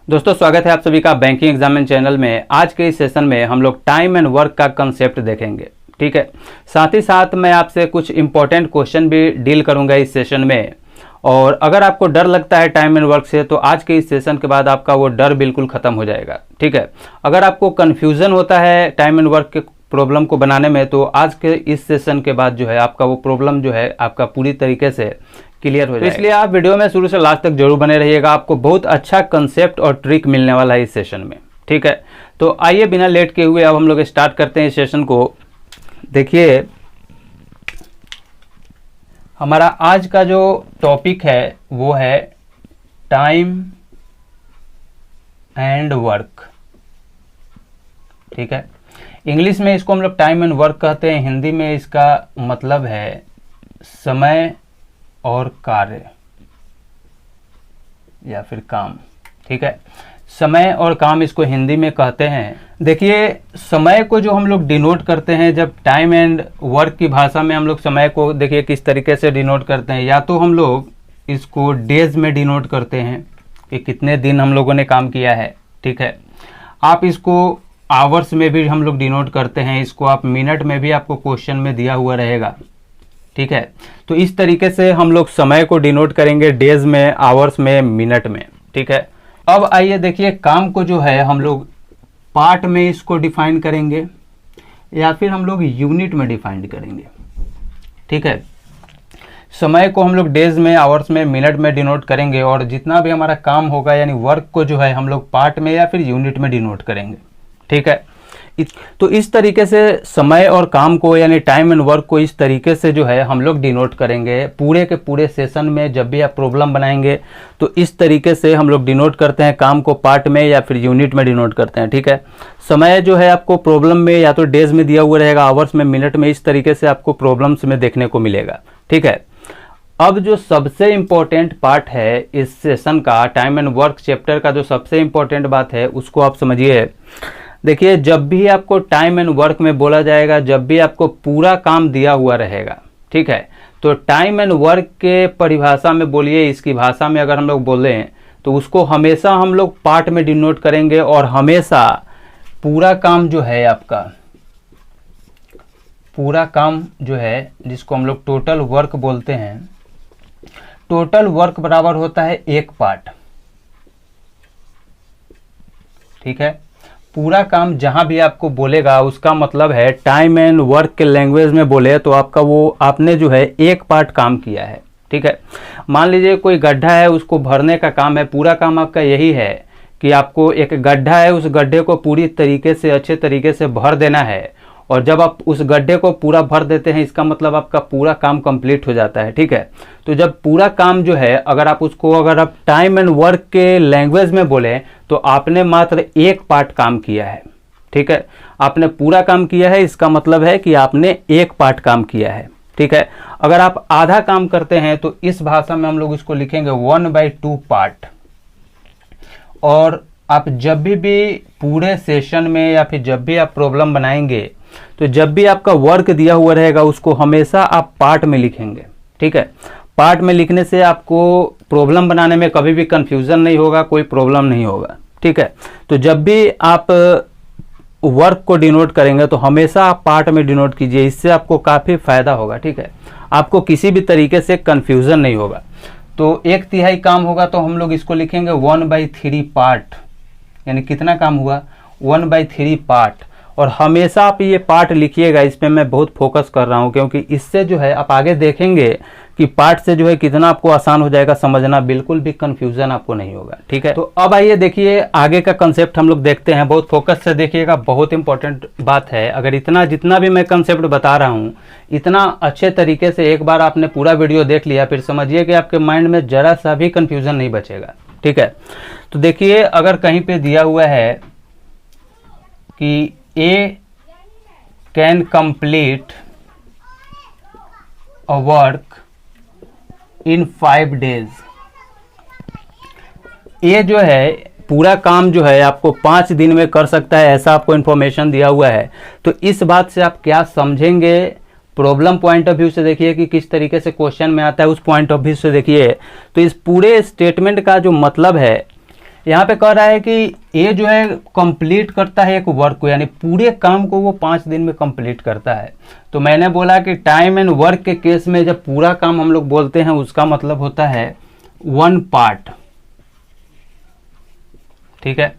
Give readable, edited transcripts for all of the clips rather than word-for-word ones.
दोस्तों स्वागत है आप सभी का बैंकिंग एग्जामिन चैनल में। आज के इस सेशन में हम लोग टाइम एंड वर्क का कंसेप्ट देखेंगे, ठीक है। साथ ही साथ मैं आपसे कुछ इंपॉर्टेंट क्वेश्चन भी डील करूंगा इस सेशन में। और अगर आपको डर लगता है टाइम एंड वर्क से तो आज के इस सेशन के बाद आपका वो डर बिल्कुल खत्म हो जाएगा, ठीक है। अगर आपको कन्फ्यूजन होता है टाइम एंड वर्क के प्रॉब्लम को बनाने में तो आज के इस सेशन के बाद जो है आपका वो प्रॉब्लम जो है आपका पूरी तरीके से क्लियर हो जाएगा। इसलिए आप वीडियो में शुरू से लास्ट तक जरूर बने रहिएगा, आपको बहुत अच्छा कंसेप्ट और ट्रिक मिलने वाला है इस सेशन में, ठीक है। तो आइए बिना लेट के हुए अब हम लोग स्टार्ट करते हैं इस सेशन को। देखिए हमारा आज का जो टॉपिक है वो है टाइम एंड वर्क, ठीक है। इंग्लिश में इसको हम लोग टाइम एंड वर्क कहते हैं, हिंदी में इसका मतलब है समय और कार्य या फिर काम, ठीक है। समय और काम इसको हिंदी में कहते हैं। देखिए समय को जो हम लोग डिनोट करते हैं, जब टाइम एंड वर्क की भाषा में हम लोग समय को देखिए किस तरीके से डिनोट करते हैं। या तो हम लोग इसको डेज में डिनोट करते हैं कि कितने दिन हम लोगों ने काम किया है, ठीक है। आप इसको आवर्स में भी हम लोग डिनोट करते हैं, इसको आप मिनट में भी आपको क्वेश्चन में दिया हुआ रहेगा, ठीक है। तो इस तरीके से हम लोग समय को डिनोट करेंगे डेज में, आवर्स में, मिनट में, ठीक है। अब आइए देखिए काम को जो है हम लोग पार्ट में इसको डिफाइन करेंगे या फिर हम लोग यूनिट में डिफाइन करेंगे, ठीक है। समय को हम लोग डेज में, आवर्स में, मिनट में डिनोट करेंगे और जितना भी हमारा काम होगा यानी वर्क को जो है हम लोग पार्ट में या फिर यूनिट में डिनोट करेंगे, ठीक है। तो इस तरीके से समय और काम को यानी टाइम एंड वर्क को इस तरीके से जो है हम लोग डिनोट करेंगे पूरे के पूरे सेशन में। जब भी आप प्रॉब्लम बनाएंगे तो इस तरीके से हम लोग डिनोट करते हैं, काम को पार्ट में या फिर यूनिट में डिनोट करते हैं, ठीक है। समय जो है आपको प्रॉब्लम में या तो डेज में दिया हुआ रहेगा, आवर्स में, मिनट में, इस तरीके से आपको प्रॉब्लम्स में देखने को मिलेगा, ठीक है। अब जो सबसे इम्पोर्टेंट पार्ट है इस सेशन का, टाइम एंड वर्क चैप्टर का जो सबसे इम्पोर्टेंट बात है उसको आप समझिए। देखिए जब भी आपको टाइम एंड वर्क में बोला जाएगा, जब भी आपको पूरा काम दिया हुआ रहेगा, ठीक है, तो टाइम एंड वर्क के परिभाषा में बोलिए, इसकी भाषा में अगर हम लोग बोलें तो उसको हमेशा हम लोग पार्ट में डिनोट करेंगे और हमेशा पूरा काम जो है आपका, पूरा काम जो है जिसको हम लोग टोटल वर्क बोलते हैं, टोटल वर्क बराबर होता है एक पार्ट, ठीक है। पूरा काम जहां भी आपको बोलेगा उसका मतलब है टाइम एंड वर्क के लैंग्वेज में बोले तो आपका वो आपने जो है एक पार्ट काम किया है, ठीक है। मान लीजिए कोई गड्ढा है, उसको भरने का काम है, पूरा काम आपका यही है कि आपको एक गड्ढा है, उस गड्ढे को पूरी तरीके से अच्छे तरीके से भर देना है। और जब आप उस गड्ढे को पूरा भर देते हैं इसका मतलब आपका पूरा काम कंप्लीट हो जाता है, ठीक है। तो जब पूरा काम जो है अगर आप टाइम एंड वर्क के लैंग्वेज में बोले तो आपने मात्र एक पार्ट काम किया है, ठीक है। आपने पूरा काम किया है, इसका मतलब है कि आपने एक पार्ट काम किया है, ठीक है। अगर आप आधा काम करते हैं तो इस भाषा में हम लोग इसको लिखेंगे 1/2 पार्ट। और आप जब भी पूरे सेशन में या फिर जब भी आप प्रॉब्लम बनाएंगे तो जब भी आपका वर्क दिया हुआ रहेगा उसको हमेशा आप पार्ट में लिखेंगे, ठीक है। पार्ट में लिखने से आपको प्रॉब्लम बनाने में कभी भी कंफ्यूजन नहीं होगा, कोई प्रॉब्लम नहीं होगा, ठीक है। तो जब भी आप वर्क को डिनोट करेंगे तो हमेशा आप पार्ट में डिनोट कीजिए, इससे आपको काफ़ी फायदा होगा, ठीक है। आपको किसी भी तरीके से कंफ्यूजन नहीं होगा। तो 1/3 काम होगा तो हम लोग इसको लिखेंगे 1/3 पार्ट, यानी कितना काम हुआ 1/3 पार्ट। और हमेशा आप ये पार्ट लिखिएगा, इस पे मैं बहुत फोकस कर रहा हूँ क्योंकि इससे जो है आप आगे देखेंगे कि पार्ट से जो है कितना आपको आसान हो जाएगा समझना, बिल्कुल भी कंफ्यूजन आपको नहीं होगा, ठीक है। तो अब आइए देखिए आगे का कंसेप्ट हम लोग देखते हैं, बहुत फोकस से देखिएगा, बहुत इंपॉर्टेंट बात है। अगर जितना भी मैं कंसेप्ट बता रहा हूँ इतना अच्छे तरीके से एक बार आपने पूरा वीडियो देख लिया फिर समझिए कि आपके माइंड में जरा सा भी कंफ्यूजन नहीं बचेगा, ठीक है। तो देखिए अगर कहीं पे दिया हुआ है कि A can complete a work in 5 days। ये जो है पूरा काम जो है आपको 5 दिन में कर सकता है, ऐसा आपको इन्फॉर्मेशन दिया हुआ है। तो इस बात से आप क्या समझेंगे, प्रॉब्लम पॉइंट ऑफ व्यू से देखिए कि किस तरीके से क्वेश्चन में आता है, उस पॉइंट ऑफ व्यू से देखिए। तो इस पूरे स्टेटमेंट का जो मतलब है यहाँ पे कह रहा है कि ए जो है कंप्लीट करता है एक वर्क को, यानी पूरे काम को वो 5 दिन में कंप्लीट करता है। तो मैंने बोला कि टाइम एंड वर्क के केस में जब पूरा काम हम लोग बोलते हैं उसका मतलब होता है 1 पार्ट, ठीक है।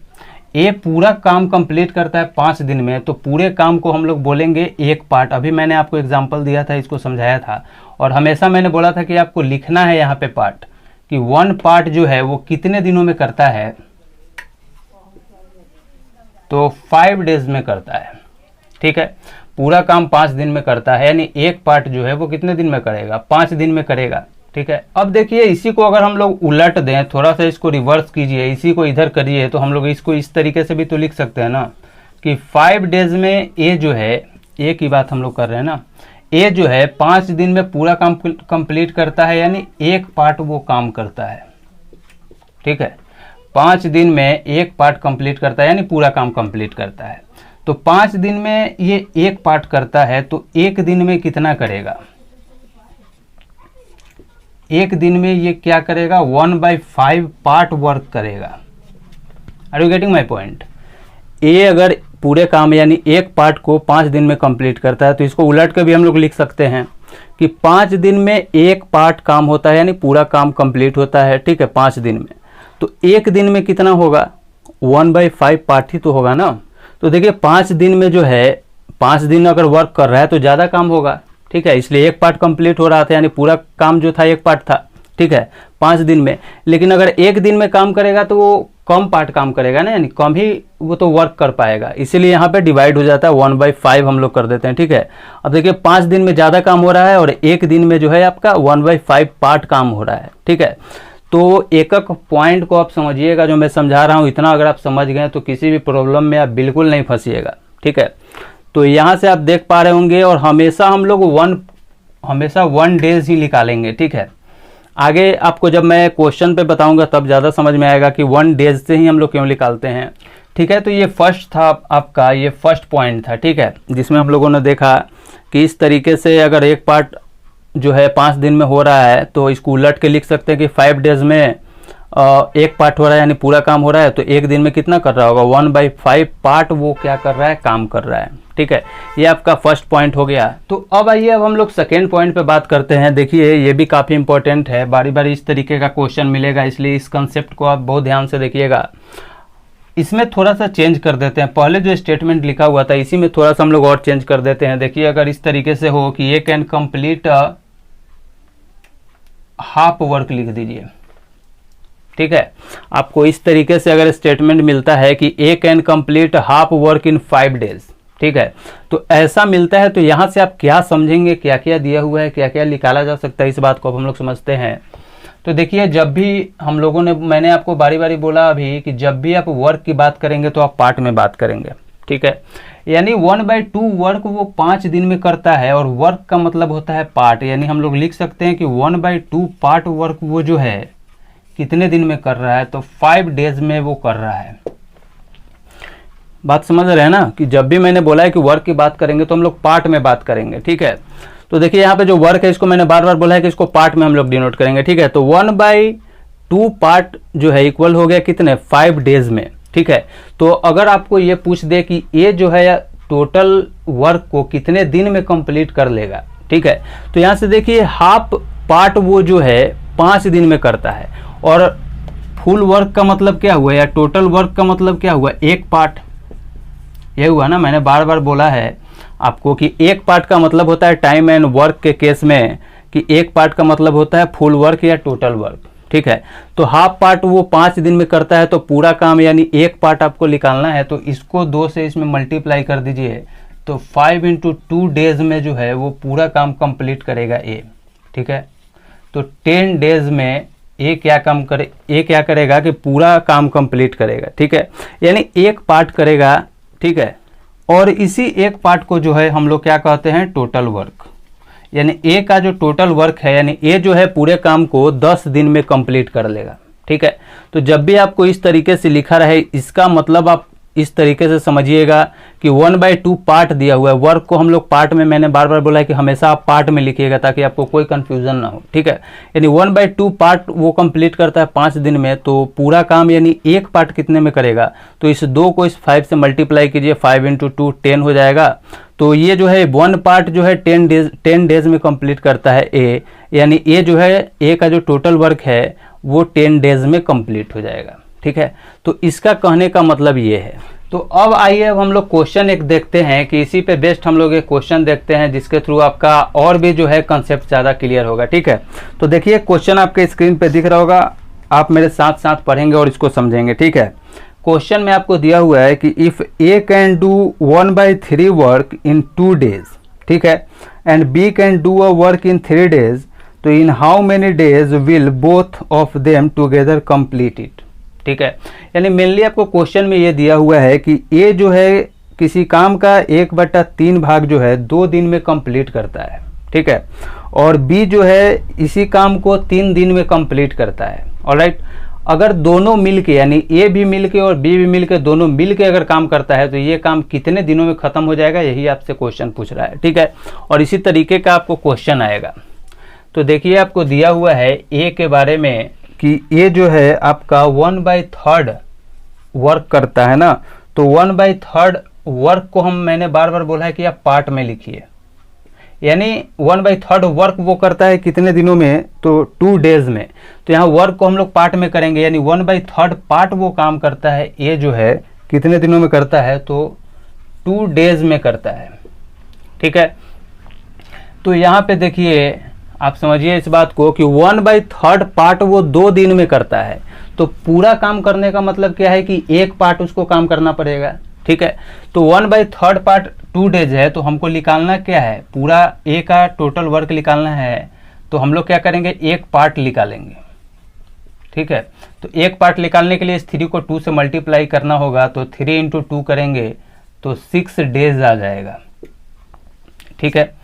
ए पूरा काम कंप्लीट करता है 5 दिन में, तो पूरे काम को हम लोग बोलेंगे 1 पार्ट। अभी मैंने आपको एग्जांपल दिया था, इसको समझाया था, और हमेशा मैंने बोला था कि आपको लिखना है यहाँ पे पार्ट, कि 1 पार्ट जो है वो कितने दिनों में करता है, तो 5 डेज में करता है, ठीक है। पूरा काम 5 दिन में करता है, यानी 1 पार्ट जो है वो कितने दिन में करेगा, 5 दिन में करेगा, ठीक है। अब देखिए इसी को अगर हम लोग उलट दें, थोड़ा सा इसको रिवर्स कीजिए, इसी को इधर करिए, तो हम लोग इसको इस तरीके से भी तो लिख सकते हैं ना, कि 5 डेज में ए जो है, ए की बात हम लोग कर रहे हैं ना, ए जो है 5 दिन में पूरा काम कंप्लीट करता है, यानी 1 पार्ट वो काम करता है, ठीक है। 5 दिन में 1 पार्ट कंप्लीट करता है, यानी पूरा काम कंप्लीट करता है। तो 5 दिन में ये 1 पार्ट करता है, तो 1 दिन में कितना करेगा, 1 दिन में ये क्या करेगा, 1/5 पार्ट वर्क करेगा। Are you getting my point. A अगर पूरे काम यानी 1 पार्ट को 5 दिन में कंप्लीट करता है, तो इसको उलट कर भी हम लोग लिख सकते हैं कि 5 दिन में 1 पार्ट काम होता है, यानी पूरा काम कंप्लीट होता है, ठीक है, 5 दिन में। तो 1 दिन में कितना होगा, 1/5 पार्ट ही तो होगा ना। तो देखिए 5 दिन में जो है, 5 दिन अगर वर्क कर रहा है तो ज़्यादा काम होगा, ठीक है, इसलिए 1 पार्ट कंप्लीट हो रहा था, यानी पूरा काम जो था 1 पार्ट था, ठीक है, 5 दिन में। लेकिन अगर 1 दिन में काम करेगा तो वो कम पार्ट काम करेगा ना, यानी कम ही वो तो वर्क कर पाएगा, इसीलिए यहाँ पे डिवाइड हो जाता है, 1/5 हम लोग कर देते हैं, ठीक है। अब देखिए 5 दिन में ज़्यादा काम हो रहा है और 1 दिन में जो है आपका 1/5 पार्ट काम हो रहा है, ठीक है। तो एक एक पॉइंट को आप समझिएगा, जो मैं समझा रहा हूँ इतना अगर आप समझ गए तो किसी भी प्रॉब्लम में आप बिल्कुल नहीं फंसिएगा, ठीक है। तो यहाँ से आप देख पा रहे होंगे, और हमेशा हम लोग 1 डेज ही निकालेंगे, ठीक है। आगे आपको जब मैं क्वेश्चन पे बताऊंगा तब ज़्यादा समझ में आएगा कि 1 डेज से ही हम लोग क्यों निकालते हैं, ठीक है। तो ये फर्स्ट था आपका, ये फर्स्ट पॉइंट था, ठीक है, जिसमें हम लोगों ने देखा कि इस तरीके से अगर 1 पार्ट जो है 5 दिन में हो रहा है तो इसको उलट के लिख सकते हैं कि 5 डेज में 1 पार्ट हो रहा है, यानी पूरा काम हो रहा है, तो 1 दिन में कितना कर रहा होगा, 1/5 पार्ट वो क्या कर रहा है, काम कर रहा है, ठीक है। ये आपका फर्स्ट पॉइंट हो गया। तो अब आइए अब हम लोग सेकेंड पॉइंट पे बात करते हैं। देखिए ये भी काफ़ी इंपॉर्टेंट है, बारी बारी इस तरीके का क्वेश्चन मिलेगा, इसलिए इस कंसेप्ट को आप बहुत ध्यान से देखिएगा। इसमें थोड़ा सा चेंज कर देते हैं, पहले जो स्टेटमेंट लिखा हुआ था इसी में थोड़ा सा हम लोग और चेंज कर देते हैं। देखिए अगर इस तरीके से हो कि a can complete half work लिख दीजिए, ठीक है। आपको इस तरीके से अगर स्टेटमेंट मिलता है कि a can complete half work in 5 days, ठीक है, तो ऐसा मिलता है, तो यहाँ से आप क्या समझेंगे, क्या क्या दिया हुआ है, क्या क्या निकाला जा सकता है, इस बात को अब हम लोग समझते हैं। तो देखिए जब भी हम लोगों ने, मैंने आपको बारी बारी बोला अभी कि जब भी आप वर्क की बात करेंगे तो आप पार्ट में बात करेंगे, ठीक है। यानी 1/2 वर्क वो 5 दिन में करता है, और वर्क का मतलब होता है पार्ट, यानी हम लोग लिख सकते हैं कि 1/2 पार्ट वर्क वो जो है कितने दिन में कर रहा है, तो 5 डेज में वो कर रहा है। बात समझ रहे हैं ना, कि जब भी मैंने बोला है कि वर्क की बात करेंगे तो हम लोग पार्ट में बात करेंगे, ठीक है। तो देखिए यहाँ पे जो वर्क है इसको मैंने बार बार बोला है कि इसको पार्ट में हम लोग डिनोट करेंगे, ठीक है। तो 1/2 पार्ट जो है इक्वल हो गया कितने, 5 डेज में, ठीक है। तो अगर आपको ये पूछ दे कि ये जो है टोटल वर्क को कितने दिन में कंप्लीट कर लेगा, ठीक है, तो यहाँ से देखिए हाफ पार्ट वो जो है 5 दिन में करता है, और फुल वर्क का मतलब क्या हुआ, या टोटल वर्क का मतलब क्या हुआ, 1 पार्ट, ये हुआ ना। मैंने बार बार बोला है आपको कि 1 पार्ट का मतलब होता है टाइम एंड वर्क के केस में, कि 1 पार्ट का मतलब होता है फुल वर्क या टोटल वर्क, ठीक है। तो हाफ पार्ट वो 5 दिन में करता है, तो पूरा काम यानी 1 पार्ट आपको निकालना है, तो इसको 2 से इसमें मल्टीप्लाई कर दीजिए, तो 5 × 2 डेज में जो है वो पूरा काम कंप्लीट करेगा ए, ठीक है। तो 10 डेज में ए क्या काम करे, ए क्या करेगा कि पूरा काम कंप्लीट करेगा, ठीक है, यानी 1 पार्ट करेगा, ठीक है। और इसी 1 पार्ट को जो है हम लोग क्या कहते हैं, टोटल वर्क, यानी ए का जो टोटल वर्क है, यानी ए जो है पूरे काम को 10 दिन में कंप्लीट कर लेगा, ठीक है। तो जब भी आपको इस तरीके से लिखा रहे, इसका मतलब आप इस तरीके से समझिएगा कि 1/2 पार्ट दिया हुआ है। वर्क को हम लोग पार्ट में, मैंने बार बार बोला है कि हमेशा आप पार्ट में लिखिएगा ताकि आपको कोई कंफ्यूजन ना हो, ठीक है। यानी 1/2 पार्ट वो कंप्लीट करता है 5 दिन में, तो पूरा काम यानी एक पार्ट कितने में करेगा, तो इस 2 को इस 5 से मल्टीप्लाई कीजिए, 5 × 2 10 हो जाएगा। तो ये जो है 1 पार्ट जो है 10 डेज में कंप्लीट करता है ए, यानी ए जो है ए का जो टोटल वर्क है वो 10 डेज में कंप्लीट हो जाएगा, ठीक है। तो इसका कहने का मतलब ये है। तो अब आइए अब हम लोग क्वेश्चन एक देखते हैं कि इसी पे बेस्ड हम लोग एक क्वेश्चन देखते हैं जिसके थ्रू आपका और भी जो है कंसेप्ट ज़्यादा क्लियर होगा, ठीक है। तो देखिए क्वेश्चन आपके स्क्रीन पे दिख रहा होगा, आप मेरे साथ साथ पढ़ेंगे और इसको समझेंगे, ठीक है। क्वेश्चन में आपको दिया हुआ है कि if a can do 1/3 work in 2 days, ठीक है, and b can do a work in 3 days, तो in how many days will both of them together complete it, ठीक है। यानी मेनली आपको क्वेश्चन में ये दिया हुआ है कि ए जो है किसी काम का 1/3 भाग जो है 2 दिन में कंप्लीट करता है, ठीक है, और बी जो है इसी काम को 3 दिन में कंप्लीट करता है। ऑलराइट, अगर दोनों मिलके यानी ए भी मिलके और बी भी मिलके दोनों मिलके अगर काम करता है तो ये काम कितने दिनों में खत्म हो जाएगा, यही आपसे क्वेश्चन पूछ रहा है, ठीक है। और इसी तरीके का आपको क्वेश्चन आएगा। तो देखिए आपको दिया हुआ है ए के बारे में कि ए जो है आपका 1/3 वर्क करता है ना, तो 1/3 वर्क को मैंने बार बार बोला है कि आप पार्ट में लिखिए, यानी 1/3 वर्क वो करता है कितने दिनों में, तो 2 डेज में। तो यहाँ वर्क को हम लोग पार्ट में करेंगे, यानी 1/3 पार्ट वो काम करता है, ये जो है कितने दिनों में करता है, तो 2 डेज में करता है, ठीक है। तो यहाँ पे देखिए आप समझिए इस बात को कि 1/3 पार्ट वो 2 दिन में करता है, तो पूरा काम करने का मतलब क्या है कि एक पार्ट उसको काम करना पड़ेगा, ठीक है। तो 1/3 पार्ट 2 डेज है, तो हमको निकालना क्या है, पूरा ए का टोटल वर्क निकालना है। तो हम लोग क्या करेंगे, एक पार्ट निकालेंगे, ठीक है। तो एक पार्ट निकालने के लिए इस 3 को 2 से मल्टीप्लाई करना होगा, तो 3 × 2 करेंगे तो 6 डेज आ जाएगा, ठीक है।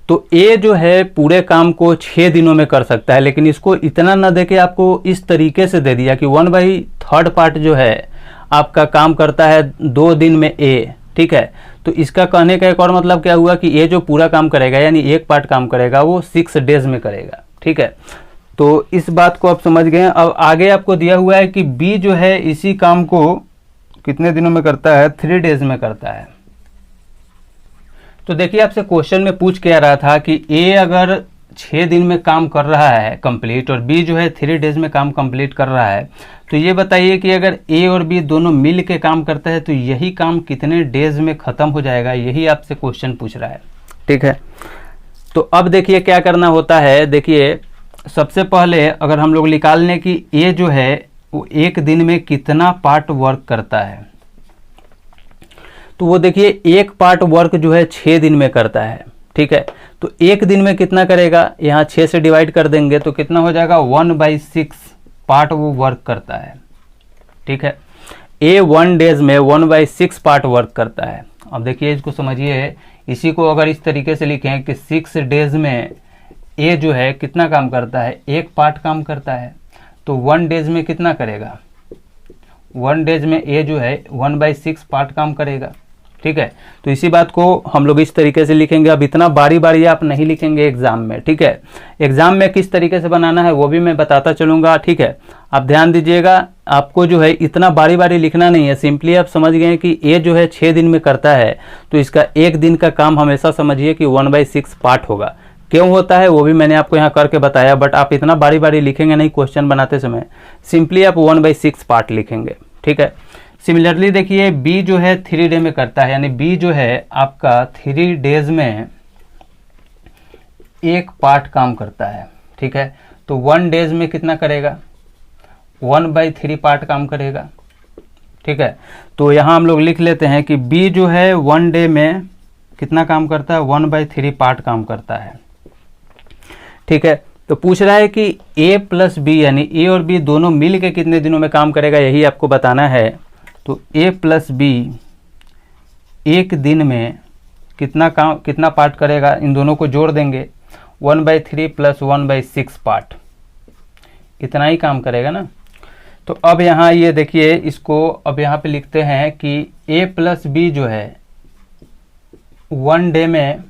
तो ए जो है पूरे काम को 6 दिनों में कर सकता है, लेकिन इसको इतना न दे के आपको इस तरीके से दे दिया कि 1/3 पार्ट जो है आपका काम करता है 2 दिन में ए, ठीक है। तो इसका कहने का एक और मतलब क्या हुआ कि ए जो पूरा काम करेगा यानी एक पार्ट काम करेगा वो 6 डेज में करेगा, ठीक है। तो इस बात को आप समझ गए। अब आगे आपको दिया हुआ है कि बी जो है इसी काम को कितने दिनों में करता है, 3 डेज में करता है। तो देखिए आपसे क्वेश्चन में पूछ के आ रहा था कि ए अगर 6 दिन में काम कर रहा है कंप्लीट और बी जो है 3 डेज में काम कंप्लीट कर रहा है, तो ये बताइए कि अगर ए और बी दोनों मिल के काम करता है तो यही काम कितने डेज में ख़त्म हो जाएगा, यही आपसे क्वेश्चन पूछ रहा है, ठीक है। तो अब देखिए क्या करना होता है। देखिए सबसे पहले अगर हम लोग निकाल लें कि ए जो है वो एक दिन में कितना पार्ट वर्क करता है, तो वो देखिए एक पार्ट वर्क जो है 6 दिन में करता है, ठीक है। तो एक दिन में कितना करेगा, यहाँ 6 से डिवाइड कर देंगे तो कितना हो जाएगा, 1/6 पार्ट वो वर्क करता है, ठीक है। ए 1 डेज में 1/6 पार्ट वर्क करता है। अब देखिए इसको समझिए, इसी को अगर इस तरीके से लिखें कि 6 डेज में ए जो है कितना काम करता है, एक पार्ट काम करता है, तो 1 डेज में कितना करेगा, 1 डेज में ए जो है 1/6 पार्ट काम करेगा, ठीक है। तो इसी बात को हम लोग इस तरीके से लिखेंगे। अब इतना बारी बारी आप नहीं लिखेंगे एग्जाम में, ठीक है। एग्जाम में किस तरीके से बनाना है वो भी मैं बताता चलूंगा, ठीक है। आप ध्यान दीजिएगा, आपको जो है इतना बारी बारी लिखना नहीं है। सिंपली आप समझ गए कि ए जो है 6 दिन में करता है, तो इसका एक दिन का काम हमेशा समझिए कि 1/6 पार्ट होगा। क्यों होता है वो भी मैंने आपको यहाँ करके बताया, बट आप इतना बारी बारी लिखेंगे नहीं क्वेश्चन बनाते समय, सिंपली आप 1/6 पार्ट लिखेंगे, ठीक है। सिमिलरली देखिए बी जो है 3 डे में करता है, यानी बी जो है आपका 3 डेज में एक पार्ट काम करता है, ठीक है। तो 1 डेज में कितना करेगा, 1/3 पार्ट काम करेगा, ठीक है। तो यहाँ हम लोग लिख लेते हैं कि बी जो है 1 डे में कितना काम करता है, 1/3 पार्ट काम करता है, ठीक है। तो पूछ रहा है कि ए प्लस बी यानी ए और बी दोनों मिल के कितने दिनों में काम करेगा, यही आपको बताना है। तो ए प्लस बी एक दिन में कितना पार्ट करेगा, इन दोनों को जोड़ देंगे, 1/3 + 1/6 पार्ट, इतना ही काम करेगा ना। तो अब यहाँ ये देखिए, इसको अब यहाँ पे लिखते हैं कि a प्लस बी जो है 1 डे में,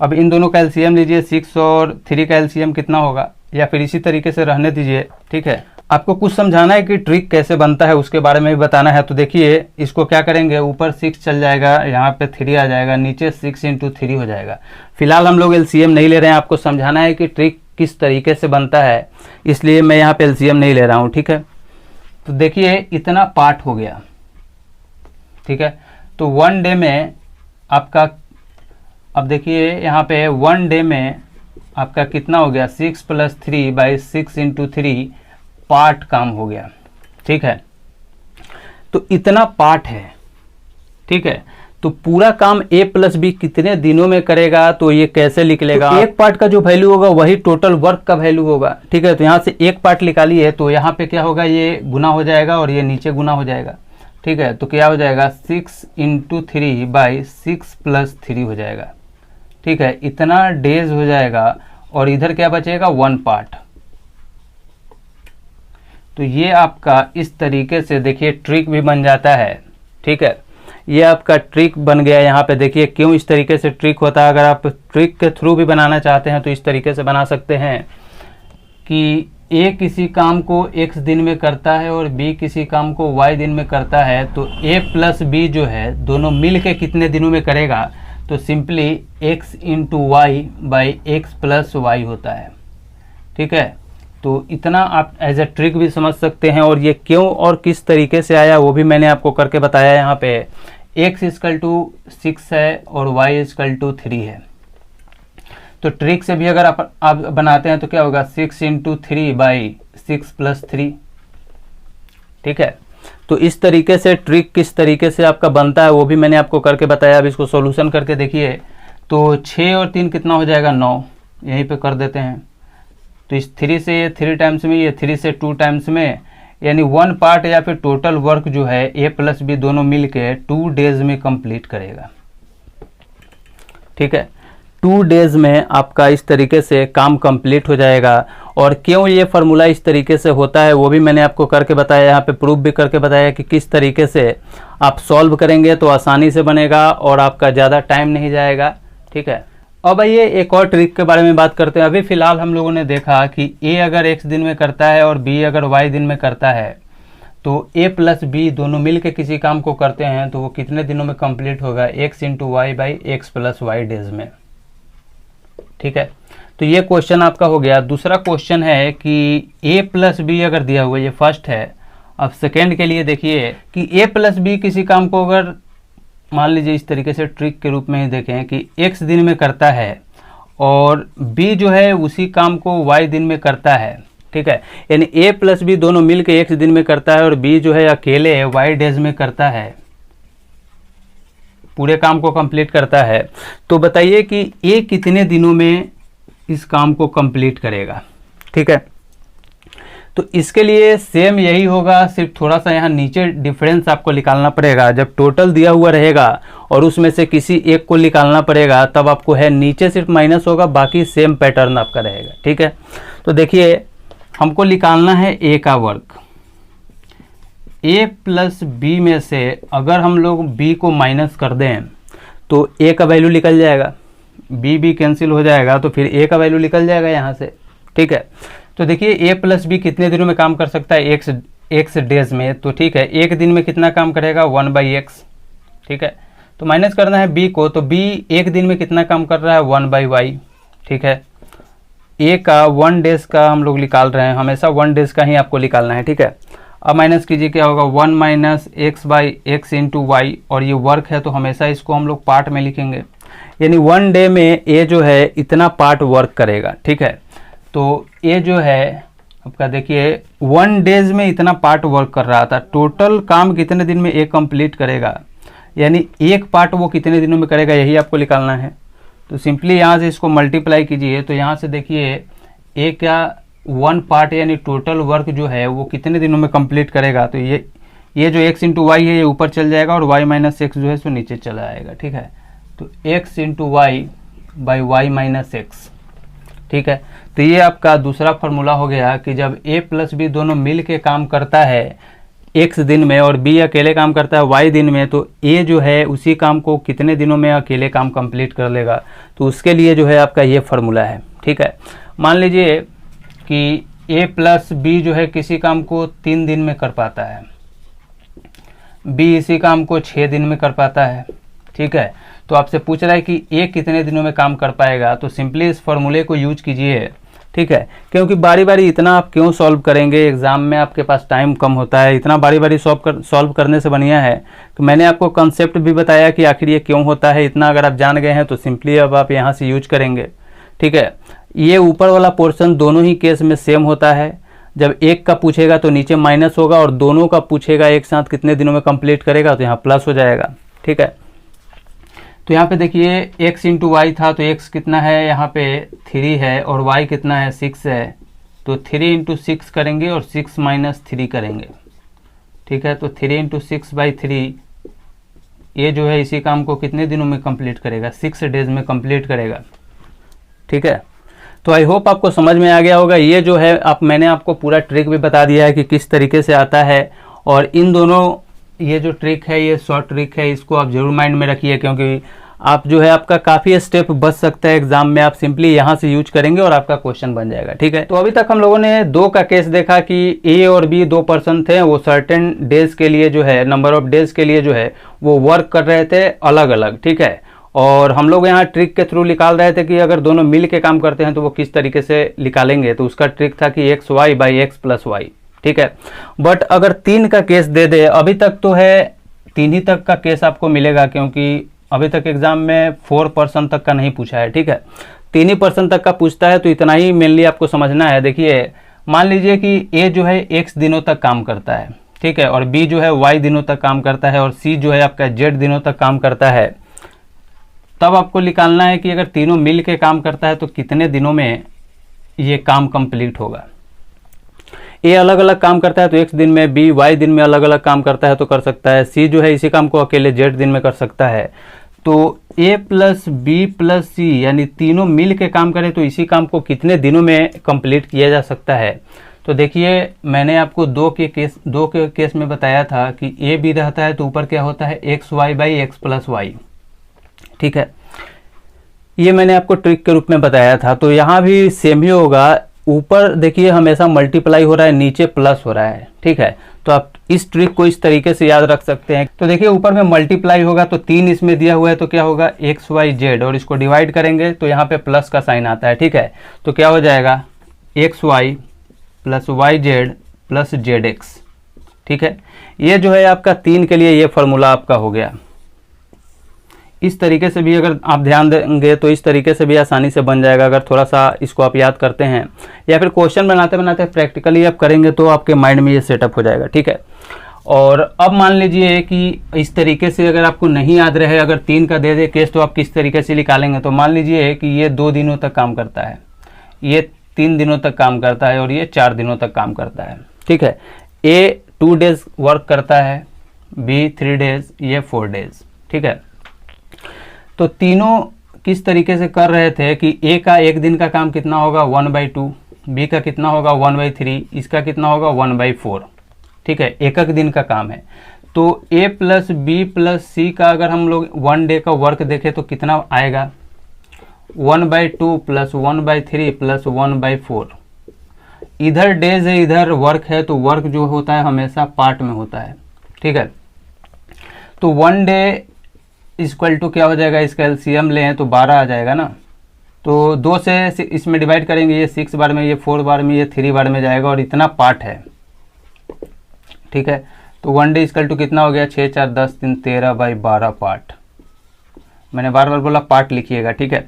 अब इन दोनों का एलसीएम लीजिए, 6 और 3 का एलसीएम कितना होगा, या फिर इसी तरीके से रहने दीजिए, ठीक है। आपको कुछ समझाना है कि ट्रिक कैसे बनता है, उसके बारे में भी बताना है। तो देखिए, इसको क्या करेंगे, ऊपर 6 चल जाएगा, यहाँ पे 3 आ जाएगा, नीचे 6 × 3 हो जाएगा। फिलहाल हम लोग एलसीएम नहीं ले रहे हैं, आपको समझाना है कि ट्रिक किस तरीके से बनता है, इसलिए मैं यहाँ पे एलसीएम नहीं ले रहा हूँ, ठीक है। तो देखिए, इतना पार्ट हो गया, ठीक है। तो 1 डे में आपका, अब देखिए यहाँ पे 1 डे में आपका कितना हो गया, 6 + 3/6 × 3 पार्ट काम हो गया, ठीक है। तो इतना पार्ट है, ठीक है। तो पूरा काम a + b कितने दिनों में करेगा, तो ये कैसे निकलेगा, तो एक पार्ट का जो वैल्यू होगा वही टोटल वर्क का वैल्यू होगा, ठीक है। तो यहाँ से एक पार्ट निकालिए, तो यहाँ पे क्या होगा, ये गुना हो जाएगा और ये नीचे गुना हो जाएगा, ठीक है। तो क्या हो जाएगा, 6 × 3/6 + 3 हो जाएगा, ठीक है। इतना डेज हो जाएगा और इधर क्या बचेगा, 1 पार्ट। तो ये आपका इस तरीके से देखिए ट्रिक भी बन जाता है, ठीक है। ये आपका ट्रिक बन गया। यहाँ पे देखिए क्यों इस तरीके से ट्रिक होता है। अगर आप ट्रिक के थ्रू भी बनाना चाहते हैं तो इस तरीके से बना सकते हैं कि ए किसी काम को x दिन में करता है और b किसी काम को y दिन में करता है, तो a + b जो है दोनों मिल के कितने दिनों में करेगा, तो सिंपली x × y/x + y होता है, ठीक है। तो इतना आप एज ए ट्रिक भी समझ सकते हैं। और ये क्यों और किस तरीके से आया वो भी मैंने आपको करके बताया। यहाँ पे x = 6 है और y = 3 है। तो ट्रिक से भी अगर आप बनाते हैं तो क्या होगा, 6 × 3/6 + 3, ठीक है। तो इस तरीके से ट्रिक किस तरीके से आपका बनता है वो भी मैंने आपको करके बताया। अब इसको सॉल्यूशन करके देखिए, तो 6 और 3 कितना हो जाएगा, 9। यहीं पे कर देते हैं। तो इस 3 से ये 3 टाइम्स में, ये 3 से 2 टाइम्स में, यानी 1 पार्ट या फिर टोटल वर्क जो है a + b दोनों मिल के 2 डेज में कंप्लीट करेगा, ठीक है। 2 डेज में आपका इस तरीके से काम कंप्लीट हो जाएगा। और क्यों ये फार्मूला इस तरीके से होता है वो भी मैंने आपको करके बताया, यहाँ पे प्रूफ भी करके बताया कि किस तरीके से आप सॉल्व करेंगे तो आसानी से बनेगा और आपका ज़्यादा टाइम नहीं जाएगा, ठीक है। अब आइए एक और ट्रिक के बारे में बात करते हैं। अभी फ़िलहाल हम लोगों ने देखा कि a अगर x दिन में करता है और b अगर y दिन में करता है, तो a + b दोनों मिल के किसी काम को करते हैं तो वो कितने दिनों में कंप्लीट होगा, x × y/x + y डेज में, ठीक है। तो ये क्वेश्चन आपका हो गया। दूसरा क्वेश्चन है कि a + b अगर दिया हुआ, ये फर्स्ट है। अब सेकेंड के लिए देखिए कि a + b किसी काम को अगर मान लीजिए इस तरीके से ट्रिक के रूप में ही देखें कि x दिन में करता है और b जो है उसी काम को y दिन में करता है, ठीक है। यानी a + b दोनों मिल के x दिन में करता है और b जो है अकेले y डेज में करता है, पूरे काम को कंप्लीट करता है। तो बताइए कि a कितने दिनों में इस काम को कंप्लीट करेगा, ठीक है। तो इसके लिए सेम यही होगा, सिर्फ थोड़ा सा यहाँ नीचे डिफरेंस आपको निकालना पड़ेगा। जब टोटल दिया हुआ रहेगा और उसमें से किसी एक को निकालना पड़ेगा तब आपको है नीचे सिर्फ माइनस होगा, बाकी सेम पैटर्न आपका रहेगा, ठीक है। तो देखिए हमको निकालना है a का वर्क। a + b में से अगर हम लोग b को माइनस कर दें तो a का वैल्यू निकल जाएगा, b कैंसिल हो जाएगा तो फिर a का वैल्यू निकल जाएगा यहाँ से, ठीक है। तो देखिए a + b कितने दिनों में काम कर सकता है, x डेज में, तो ठीक है। एक दिन में कितना काम करेगा, 1/x, ठीक है। तो माइनस करना है b को, तो b एक दिन में कितना काम कर रहा है, 1/y, ठीक है। a का 1 डेज का हम लोग निकाल रहे हैं, हमेशा 1 डेज का ही आपको निकालना है, ठीक है। अब माइनस कीजिए, क्या होगा, 1 - x/x × y, और ये वर्क है तो हमेशा इसको हम लोग पार्ट में लिखेंगे। यानी 1 डे में a जो है इतना पार्ट वर्क करेगा, ठीक है। तो a जो है आपका देखिए 1 डेज में इतना पार्ट वर्क कर रहा था। टोटल काम कितने दिन में a कंप्लीट करेगा, यानी एक पार्ट वो कितने दिनों में करेगा, यही आपको निकालना है। तो सिंपली यहाँ से इसको मल्टीप्लाई कीजिए, तो यहाँ से देखिए a क्या 1 पार्ट यानी टोटल वर्क जो है वो कितने दिनों में कंप्लीट करेगा। तो ये जो x × y है ये ऊपर चल जाएगा और y - x जो है सो नीचे चला आएगा, ठीक है। तो x × y/y - x, ठीक है। तो ये आपका दूसरा फार्मूला हो गया कि जब a प्लस बी दोनों मिल के काम करता है x दिन में और b अकेले काम करता है y दिन में, तो a जो है उसी काम को कितने दिनों में अकेले काम कंप्लीट कर लेगा, तो उसके लिए जो है आपका ये फार्मूला है। ठीक है, मान लीजिए कि a प्लस बी जो है किसी काम को 3 दिन में कर पाता है, b इसी काम को 6 दिन में कर पाता है। ठीक है, तो आपसे पूछ रहा है कि a कितने दिनों में काम कर पाएगा, तो सिंपली इस फॉर्मूले को यूज कीजिए। ठीक है, क्योंकि बारी बारी इतना आप क्यों सॉल्व करेंगे, एग्जाम में आपके पास टाइम कम होता है, इतना बारी बारी सॉल्व करने से बढ़िया है कि मैंने आपको कंसेप्ट भी बताया कि आखिर ये क्यों होता है। इतना अगर आप जान गए हैं तो सिंपली अब आप यहाँ से यूज करेंगे। ठीक है, ये ऊपर वाला पोर्शन दोनों ही केस में सेम होता है। जब एक का पूछेगा तो नीचे माइनस होगा और दोनों का पूछेगा एक साथ कितने दिनों में कंप्लीट करेगा तो यहाँ प्लस हो जाएगा। ठीक है, तो यहाँ पे देखिए x इंटू वाई था, तो x कितना है यहाँ पे 3 है और y कितना है 6 है, तो 3 इंटू 6 करेंगे और 6 माइनस 3 करेंगे। ठीक है, तो 3 इंटू 6/3 ये जो है इसी काम को कितने दिनों में कंप्लीट करेगा, 6 डेज में कंप्लीट करेगा। ठीक है, तो आई होप आपको समझ में आ गया होगा। ये जो है मैंने आपको पूरा ट्रिक भी बता दिया है कि किस तरीके से आता है, और इन दोनों ये जो ट्रिक है ये शॉर्ट ट्रिक है, इसको आप जरूर माइंड में रखिए, क्योंकि आप जो है आपका काफ़ी स्टेप बच सकता है एग्जाम में। आप सिंपली यहाँ से यूज करेंगे और आपका क्वेश्चन बन जाएगा। ठीक है, तो अभी तक हम लोगों ने 2 का केस देखा कि ए और बी 2 पर्सन थे, वो सर्टेन डेज के लिए जो है नंबर ऑफ डेज के लिए जो है वो वर्क कर रहे थे अलग अलग। ठीक है, और हम लोग यहाँ ट्रिक के थ्रू निकाल रहे थे कि अगर दोनों मिल के काम करते हैं तो वो किस तरीके से निकालेंगे, तो उसका ट्रिक था कि X Y by X plus Y. ठीक है, बट अगर 3 का केस दे दे, अभी तक तो है 3 ही तक का केस आपको मिलेगा, क्योंकि अभी तक एग्जाम में 4% तक का नहीं पूछा है। ठीक है, 3 ही % तक का पूछता है, तो इतना ही मेनली आपको समझना है। देखिए मान लीजिए कि ए जो है x दिनों तक काम करता है, ठीक है, और b जो है y दिनों तक काम करता है, और c जो है आपका z दिनों तक काम करता है। तब आपको निकालना है कि अगर तीनों मिल के काम करता है तो कितने दिनों में ये काम कंप्लीट होगा। ए अलग अलग काम करता है तो x दिन में, b y दिन में अलग अलग काम करता है तो कर सकता है, c जो है इसी काम को अकेले z दिन में कर सकता है। तो a प्लस बी प्लस सी यानी तीनों मिल के काम करें तो इसी काम को कितने दिनों में कंप्लीट किया जा सकता है। तो देखिए मैंने आपको 2 के केस में बताया था कि a भी रहता है तो ऊपर क्या होता है X Y by X plus Y. ठीक है, ये मैंने आपको ट्रिक के रूप में बताया था, तो यहाँ भी सेम ही होगा। ऊपर देखिए हमेशा मल्टीप्लाई हो रहा है, नीचे प्लस हो रहा है। ठीक है, तो आप इस ट्रिक को इस तरीके से याद रख सकते हैं। तो देखिए ऊपर में मल्टीप्लाई होगा तो 3 इसमें दिया हुआ है तो क्या होगा एक्स वाई जेड, और इसको डिवाइड करेंगे तो यहाँ पे प्लस का साइन आता है। ठीक है, तो क्या हो जाएगा X Y plus Y Z plus Z X. ठीक है, ये जो है आपका 3 के लिए ये फॉर्मूला आपका हो गया। इस तरीके से भी अगर आप ध्यान देंगे तो इस तरीके से भी आसानी से बन जाएगा, अगर थोड़ा सा इसको आप याद करते हैं या फिर क्वेश्चन बनाते बनाते प्रैक्टिकली आप करेंगे तो आपके माइंड में ये सेटअप हो जाएगा। ठीक है, और अब मान लीजिए कि इस तरीके से अगर आपको नहीं याद रहे, अगर 3 का दे दे केस तो आप किस तरीके से निकालेंगे। तो मान लीजिए कि ये 2 दिनों तक काम करता है, ये 3 दिनों तक काम करता है और ये 4 दिनों तक काम करता है। ठीक है, ए 2 डेज वर्क करता है, बी 3 डेज, ये 4 डेज। ठीक है, तो तीनों किस तरीके से कर रहे थे कि ए का 1 दिन का काम कितना होगा 1/2, बी का कितना होगा 1/3, इसका कितना होगा 1/4। ठीक है, एक दिन का काम है। तो ए प्लस बी प्लस सी का अगर हम लोग 1 डे का वर्क देखें तो कितना आएगा 1/2 प्लस 1/3 प्लस 1/4। इधर डेज है इधर वर्क है, तो वर्क जो होता है हमेशा पार्ट में होता है। ठीक है, तो 1 डे इक्वल टू क्या हो जाएगा, इसका एलसीएम लें तो 12 आ जाएगा ना। तो 2 से इसमें डिवाइड करेंगे, ये 6 बार में, ये 4 बार में, ये 3 बार में जाएगा और इतना पार्ट है। ठीक है, तो 1 डे इक्वल टू कितना हो गया 6 4 10 3 13/12 पार्ट। मैंने बार बार बोला पार्ट लिखिएगा। ठीक है,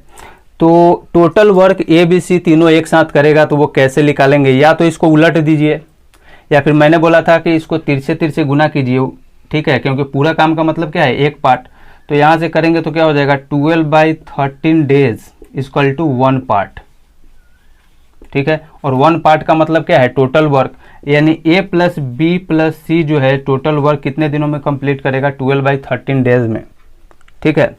तो total work A B C तीनों एक साथ करेगा तो वो कैसे निकालेंगे, या तो इसको उलट दीजिए या फिर मैंने बोला था कि इसको तिरछे गुना कीजिए। ठीक है, क्योंकि पूरा काम का मतलब क्या है एक पार्ट, तो यहाँ से करेंगे तो क्या हो जाएगा 12/13 डेज इक्वल टू 1 पार्ट। ठीक है, और 1 पार्ट का मतलब क्या है टोटल वर्क, यानी ए प्लस बी प्लस सी जो है टोटल वर्क कितने दिनों में कंप्लीट करेगा 12/13 डेज में। ठीक है,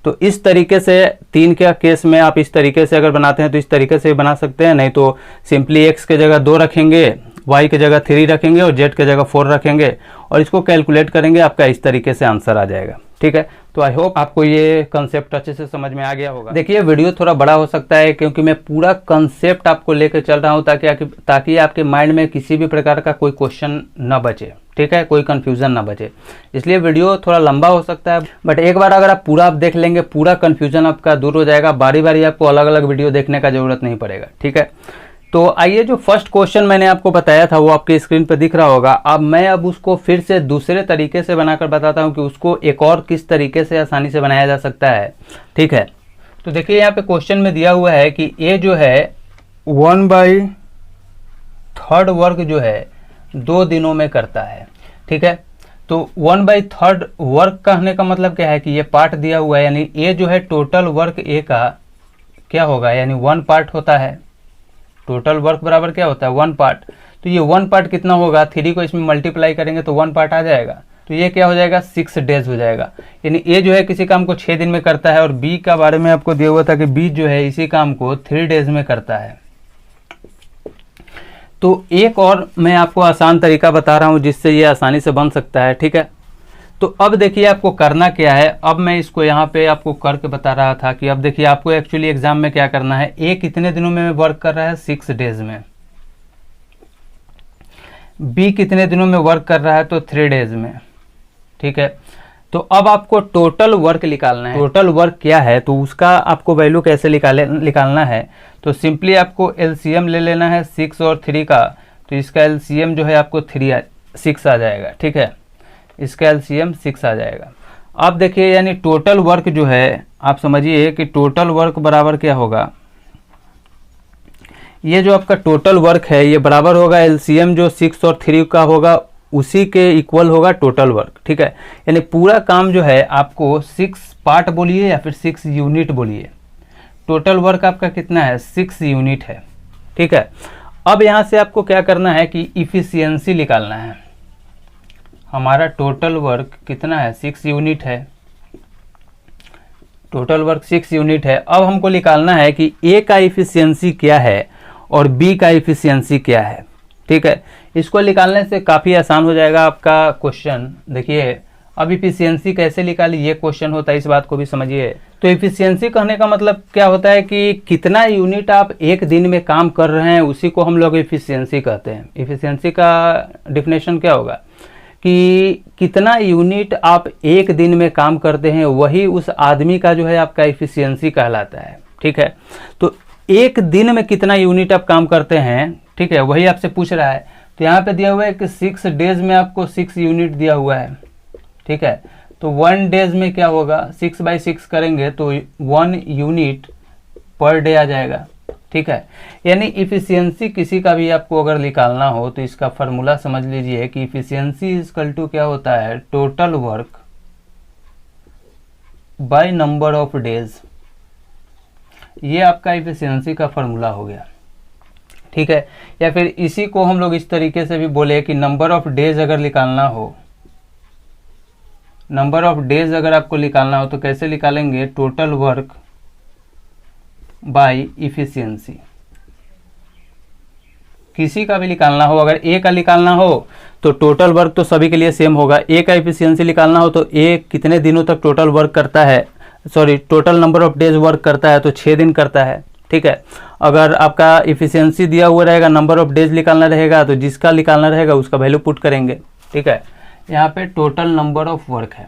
तो इस तरीके से 3 के केस में आप इस तरीके से अगर बनाते हैं तो इस तरीके से भी बना सकते हैं, नहीं तो सिंपली एक्स के जगह 2 रखेंगे, वाई के जगह 3 रखेंगे और जेड के जगह 4 रखेंगे और इसको कैलकुलेट करेंगे, आपका इस तरीके से आंसर आ जाएगा। ठीक है, तो आई होप आपको ये कंसेप्ट अच्छे से समझ में आ गया होगा। देखिए वीडियो थोड़ा बड़ा हो सकता है क्योंकि मैं पूरा कंसेप्ट आपको लेकर चल रहा हूँ ताकि आपके माइंड में किसी भी प्रकार का कोई क्वेश्चन न बचे, ठीक है, कोई कंफ्यूजन ना बचे, इसलिए वीडियो थोड़ा लंबा हो सकता है। बट एक बार अगर आप पूरा आप देख लेंगे, पूरा कंफ्यूजन आपका दूर हो जाएगा, बारी बारी आपको अलग अलग वीडियो देखने का जरूरत नहीं पड़ेगा। ठीक है, तो आइए, जो फर्स्ट क्वेश्चन मैंने आपको बताया था वो आपके स्क्रीन पर दिख रहा होगा। अब मैं उसको फिर से दूसरे तरीके से बनाकर बताता हूँ कि उसको एक और किस तरीके से आसानी से बनाया जा सकता है। ठीक है, तो देखिए यहाँ पे क्वेश्चन में दिया हुआ है कि ए जो है 1/3 वर्क जो है 2 दिनों में करता है। ठीक है, तो 1/3 वर्क कहने का मतलब क्या है कि ये पार्ट दिया हुआ है, यानी ए जो है टोटल वर्क ए का क्या होगा, यानी 1 पार्ट होता है। टोटल वर्क बराबर क्या होता है 1 पार्ट, तो ये 1 पार्ट कितना होगा, 3 को इसमें मल्टीप्लाई करेंगे तो 1 पार्ट आ जाएगा, तो ये क्या हो जाएगा 6 डेज हो जाएगा। यानी ए जो है किसी काम को 6 दिन में करता है और बी का बारे में आपको दिया हुआ था कि बी जो है इसी काम को 3 डेज में करता है। तो एक और मैं आपको आसान तरीका बता रहा हूं जिससे ये आसानी से बन सकता है। ठीक है, तो अब देखिए आपको करना क्या है। अब मैं इसको यहाँ पे आपको करके बता रहा था कि अब देखिए आपको एक्चुअली एग्जाम में क्या करना है। ए कितने दिनों में वर्क कर रहा है 6 डेज में, बी कितने दिनों में वर्क कर रहा है तो 3 डेज में। ठीक है, तो अब आपको टोटल वर्क निकालना है। टोटल वर्क क्या है तो उसका आपको वैल्यू कैसे निकालना है, तो सिंपली आपको एलसीएम ले लेना है 6 और 3 का, तो इसका एलसीएम जो है आपको 6 आ जाएगा। ठीक है, इसका एलसीएम 6 आ जाएगा। अब देखिए यानी टोटल वर्क जो है आप समझिए कि टोटल वर्क बराबर क्या होगा, ये जो आपका टोटल वर्क है ये बराबर होगा एलसीएम जो 6 और 3 का होगा उसी के इक्वल होगा टोटल वर्क। ठीक है, यानी पूरा काम जो है आपको 6 पार्ट बोलिए या फिर 6 यूनिट बोलिए, टोटल वर्क आपका कितना है 6 यूनिट है। ठीक है, अब यहाँ से आपको क्या करना है कि इफिशियंसी निकालना है। हमारा टोटल वर्क कितना है 6 यूनिट है, टोटल वर्क 6 यूनिट है। अब हमको निकालना है कि ए का इफिशियंसी क्या है और बी का इफिशियंसी क्या है। ठीक है, इसको निकालने से काफ़ी आसान हो जाएगा आपका क्वेश्चन। देखिए अब इफिशियंसी कैसे निकाली ये क्वेश्चन होता है, इस बात को भी समझिए। तो इफिशियंसी कहने का मतलब क्या होता है कि कितना यूनिट आप एक दिन में काम कर रहे हैं उसी को हम लोग इफिशियंसी कहते हैं। इफिशियंसी का डिफिनेशन क्या होगा कि कितना यूनिट आप एक दिन में काम करते हैं वही उस आदमी का जो है आपका इफिशियंसी कहलाता है। ठीक है, तो एक दिन में कितना यूनिट आप काम करते हैं, ठीक है, वही आपसे पूछ रहा है। तो यहाँ पे दिया हुआ है कि 6 डेज में आपको 6 यूनिट दिया हुआ है। ठीक है, तो 1 डेज में क्या होगा 6/6 करेंगे तो 1 यूनिट पर डे आ जाएगा। ठीक है, यानी इफिशियंसी किसी का भी आपको अगर निकालना हो तो इसका फार्मूला समझ लीजिए कि इफिशियंसी इक्वल टू क्या होता है total work by number of days. ये आपका इफिशियंसी का फार्मूला हो गया। ठीक है, या फिर इसी को हम लोग इस तरीके से भी बोले कि नंबर ऑफ डेज अगर निकालना हो, नंबर ऑफ डेज अगर आपको निकालना हो तो कैसे निकालेंगे टोटल वर्क बाय इफिशियंसी। किसी का भी निकालना हो, अगर ए का निकालना हो तो टोटल वर्क तो सभी के लिए सेम होगा। ए का इफिशियंसी निकालना हो तो ए कितने दिनों तक टोटल वर्क करता है, sorry total number of days work करता है तो 6 दिन करता है। ठीक है, अगर आपका इफिशियंसी दिया हुआ रहेगा नंबर ऑफ डेज निकालना रहेगा तो जिसका निकालना रहेगा उसका वैल्यू पुट करेंगे। ठीक है, यहाँ पे टोटल नंबर ऑफ वर्क है,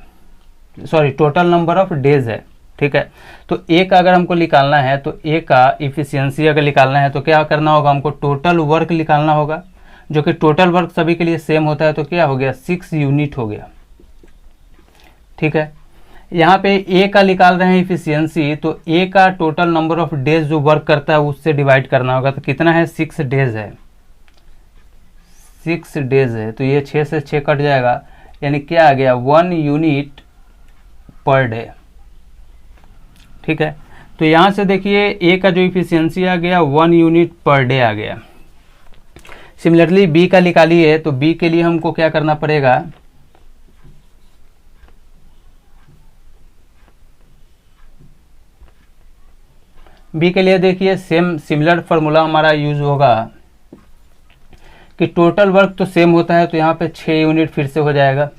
sorry total number of days है। ठीक है, तो ए का अगर हमको निकालना है तो ए का इफिशियंसी अगर निकालना है तो क्या करना होगा हमको टोटल वर्क निकालना होगा, जो कि टोटल वर्क सभी के लिए सेम होता है। तो क्या हो गया 6 यूनिट हो गया। ठीक है, यहाँ पे ए का निकाल रहे हैं इफिशियंसी तो ए का टोटल नंबर ऑफ डेज जो वर्क करता है उससे डिवाइड करना होगा। तो कितना है 6 डेज है, 6 डेज है तो ये 6 से 6 कट जाएगा, यानी क्या आ गया 1 यूनिट पर डे। ठीक है, तो यहाँ से देखिए ए का जो इफिशियंसी आ गया 1 यूनिट पर डे आ गया। सिमिलरली बी का निकालिए तो बी के लिए हमको क्या करना पड़ेगा, बी के लिए देखिए सेम सिमिलर फार्मूला हमारा यूज होगा कि टोटल वर्क तो सेम होता है, तो यहाँ पे 6 यूनिट फिर से हो जाएगा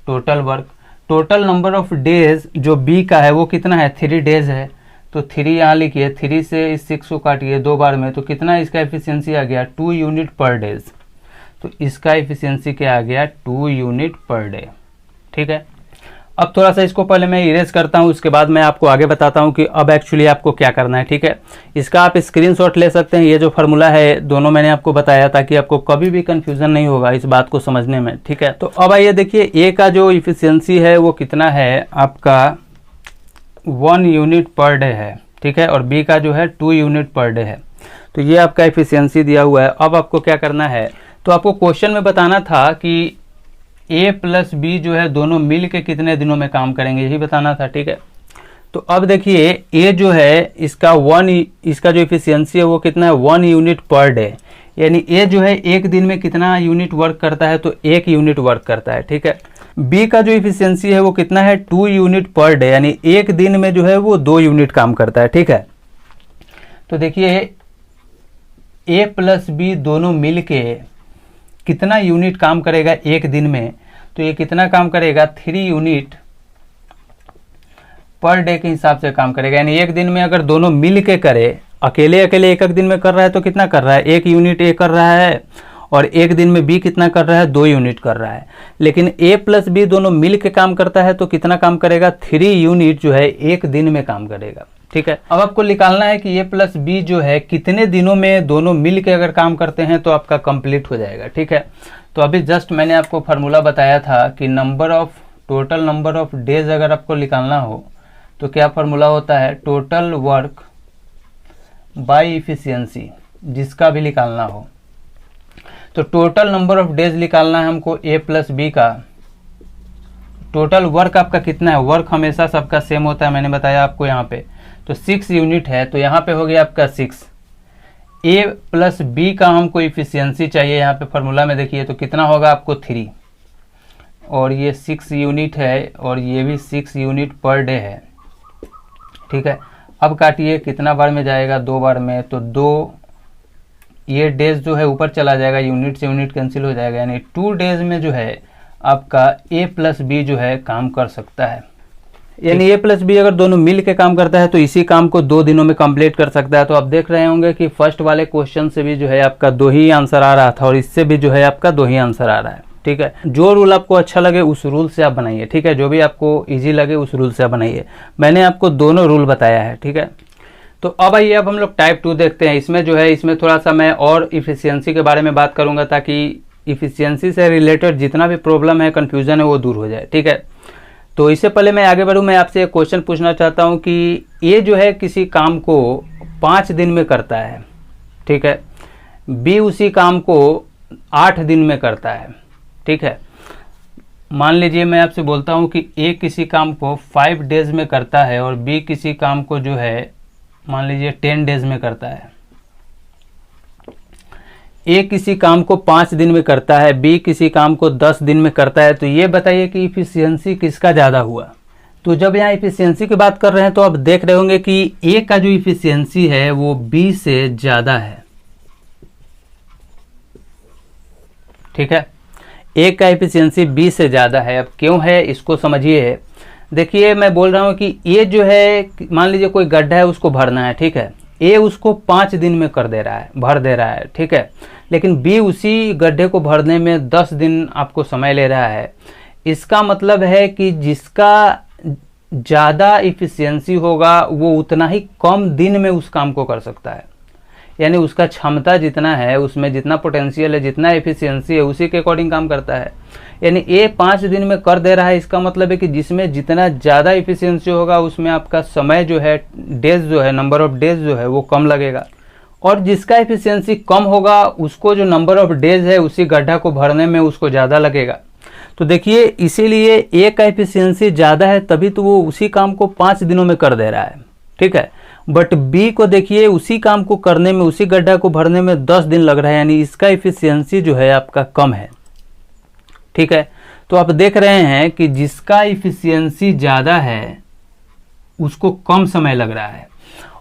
total work. Total number of days जो बी का है वो कितना है, 3 डेज है, तो 3 यहाँ लिखिए, 3 से इस 6 को काटिए 2 बार में, तो कितना इसका एफिशिएंसी आ गया 2 यूनिट पर डेज। तो इसका एफिशिएंसी क्या आ गया 2 यूनिट पर डे। ठीक है, अब थोड़ा सा इसको पहले मैं इरेज करता हूँ, उसके बाद मैं आपको आगे बताता हूँ कि अब एक्चुअली आपको क्या करना है। ठीक है, इसका आप स्क्रीनशॉट ले सकते हैं, ये जो फार्मूला है दोनों मैंने आपको बताया ताकि आपको कभी भी कंफ्यूजन नहीं होगा इस बात को समझने में। ठीक है, तो अब आइए देखिए ए का जो इफिशियंसी है वो कितना है आपका 1 यूनिट पर डे है। ठीक है, और बी का जो है 2 यूनिट पर डे है। तो ये आपका एफिशिएंसी दिया हुआ है। अब आपको क्या करना है, तो आपको क्वेश्चन में बताना था कि ए प्लस बी जो है दोनों मिल के कितने दिनों में काम करेंगे, यही बताना था। ठीक है, तो अब देखिए ए जो है इसका इसका जो एफिशिएंसी है वो कितना है 1 यूनिट पर डे, यानी ए जो है एक दिन में कितना यूनिट वर्क करता है, तो 1 यूनिट वर्क करता है। ठीक है, बी का जो इफिशियंसी है वो कितना है 2 यूनिट पर डे, यानी एक दिन में जो है वो 2 यूनिट काम करता है। ठीक है, तो देखिए ए प्लस बी दोनों मिल के कितना यूनिट काम करेगा एक दिन में, तो ये कितना काम करेगा 3 यूनिट पर डे के हिसाब से काम करेगा। यानी एक दिन में अगर दोनों मिल के करे, अकेले अकेले एक दिन में कर रहा है तो कितना कर रहा है 1 यूनिट ए कर रहा है, और एक दिन में बी कितना कर रहा है 2 यूनिट कर रहा है। लेकिन ए प्लस बी दोनों मिल के काम करता है तो कितना काम करेगा 3 यूनिट जो है एक दिन में काम करेगा। ठीक है, अब आपको निकालना है कि ए प्लस बी जो है कितने दिनों में दोनों मिल के अगर काम करते हैं तो आपका कंप्लीट हो जाएगा। ठीक है, तो अभी जस्ट मैंने आपको फार्मूला बताया था कि टोटल नंबर ऑफ डेज अगर आपको निकालना हो तो क्या फार्मूला होता है, टोटल वर्क बाय इफिशियंसी, जिसका भी निकालना हो। तो टोटल नंबर ऑफ डेज निकालना है हमको ए प्लस बी का। टोटल वर्क आपका कितना है, वर्क हमेशा सबका सेम होता है, मैंने बताया आपको यहाँ पे, तो 6 यूनिट है, तो यहाँ पे हो गया आपका 6। ए प्लस बी का हमको इफिशियंसी चाहिए, यहाँ पे फार्मूला में देखिए तो कितना होगा आपको 3, और ये 6 यूनिट है, और ये भी 6 यूनिट पर डे है। ठीक है, अब काटिए कितना बार में जाएगा 2 बार में, तो 2 ये डेज जो है ऊपर चला जाएगा, यूनिट से यूनिट कैंसिल हो जाएगा, यानी 2 डेज में जो है आपका ए प्लस बी जो है काम कर सकता है। यानी ए प्लस बी अगर दोनों मिल के काम करता है तो इसी काम को 2 दिनों में कंप्लीट कर सकता है। तो आप देख रहे होंगे कि फर्स्ट वाले क्वेश्चन से भी जो है आपका 2 ही आंसर आ रहा था, और इससे भी जो है आपका 2 ही आंसर आ रहा है। ठीक है, जो रूल आपको अच्छा लगे उस रूल से आप बनाइए। ठीक है, जो भी आपको इजी लगे उस रूल से आप बनाइए। मैंने आपको दोनों रूल बताया है। ठीक है, तो अब आइए अब हम लोग टाइप 2 देखते हैं। इसमें जो है इसमें थोड़ा सा मैं और इफिशियंसी के बारे में बात करूंगा ताकि इफिशियंसी से रिलेटेड जितना भी प्रॉब्लम है, कन्फ्यूजन है, वो दूर हो जाए। ठीक है, तो इससे पहले मैं आगे बढ़ूं, मैं आपसे एक क्वेश्चन पूछना चाहता हूं कि ये जो है किसी काम को 5 दिन में करता है। ठीक है, बी उसी काम को 8 दिन में करता है। ठीक है, मान लीजिए मैं आपसे बोलता हूं कि ए किसी काम को 5 डेज में करता है और बी किसी काम को जो है मान लीजिए 10 डेज में करता है। ए किसी काम को 5 दिन में करता है, बी किसी काम को 10 दिन में करता है, तो ये बताइए कि इफिशियंसी किसका ज़्यादा हुआ। तो जब यहाँ इफिशियंसी की बात कर रहे हैं तो आप देख रहे होंगे कि ए का जो इफिशियंसी है वो बी से ज़्यादा है। ठीक है, ए का इफिशियंसी बी से ज़्यादा है। अब क्यों है इसको समझिए। देखिए मैं बोल रहा हूँ कि ए जो है, मान लीजिए कोई गड्ढा है उसको भरना है। ठीक है, ए उसको 5 दिन में कर दे रहा है, भर दे रहा है। ठीक है, लेकिन बी उसी गड्ढे को भरने में 10 दिन आपको समय ले रहा है। इसका मतलब है कि जिसका ज़्यादा इफिशियंसी होगा वो उतना ही कम दिन में उस काम को कर सकता है। यानी उसका क्षमता जितना है, उसमें जितना पोटेंशियल है, जितना एफिशिएंसी है, उसी के अकॉर्डिंग काम करता है। यानी ए 5 दिन में कर दे रहा है, इसका मतलब है कि जिसमें जितना ज़्यादा एफिशिएंसी होगा उसमें आपका समय जो है, डेज जो है, नंबर ऑफ डेज जो है वो कम लगेगा। और जिसका एफिशिएंसी कम होगा उसको जो नंबर ऑफ डेज है उसी गड्ढा को भरने में उसको ज़्यादा लगेगा। तो देखिए इसीलिए ए का एफिशिएंसी ज़्यादा है, तभी तो वो उसी काम को 5 दिनों में कर दे रहा है। ठीक है, बट बी को देखिए उसी काम को करने में, उसी गड्ढा को भरने में 10 दिन लग रहा है, यानी इसका एफिशिएंसी जो है आपका कम है। ठीक है, तो आप देख रहे हैं कि जिसका एफिशिएंसी ज़्यादा है उसको कम समय लग रहा है,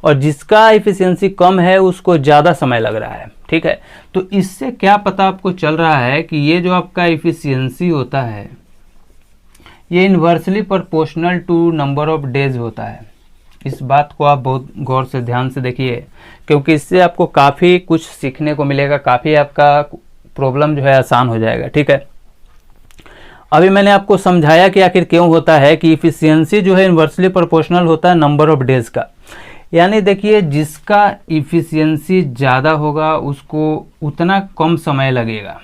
और जिसका इफिशियंसी कम है उसको ज़्यादा समय लग रहा है। ठीक है, तो इससे क्या पता आपको चल रहा है कि ये जो आपका इफिशियंसी होता है ये inversely proportional to number of days होता है। इस बात को आप बहुत गौर से ध्यान से देखिए, क्योंकि इससे आपको काफ़ी कुछ सीखने को मिलेगा, काफ़ी आपका प्रॉब्लम जो है आसान हो जाएगा। ठीक है, अभी मैंने आपको समझाया कि आखिर क्यों होता है कि इफिशियंसी जो है इन्वर्सली प्रोपोर्शनल होता है नंबर ऑफ डेज का। यानी देखिए, जिसका इफिशियंसी ज़्यादा होगा उसको उतना कम समय लगेगा।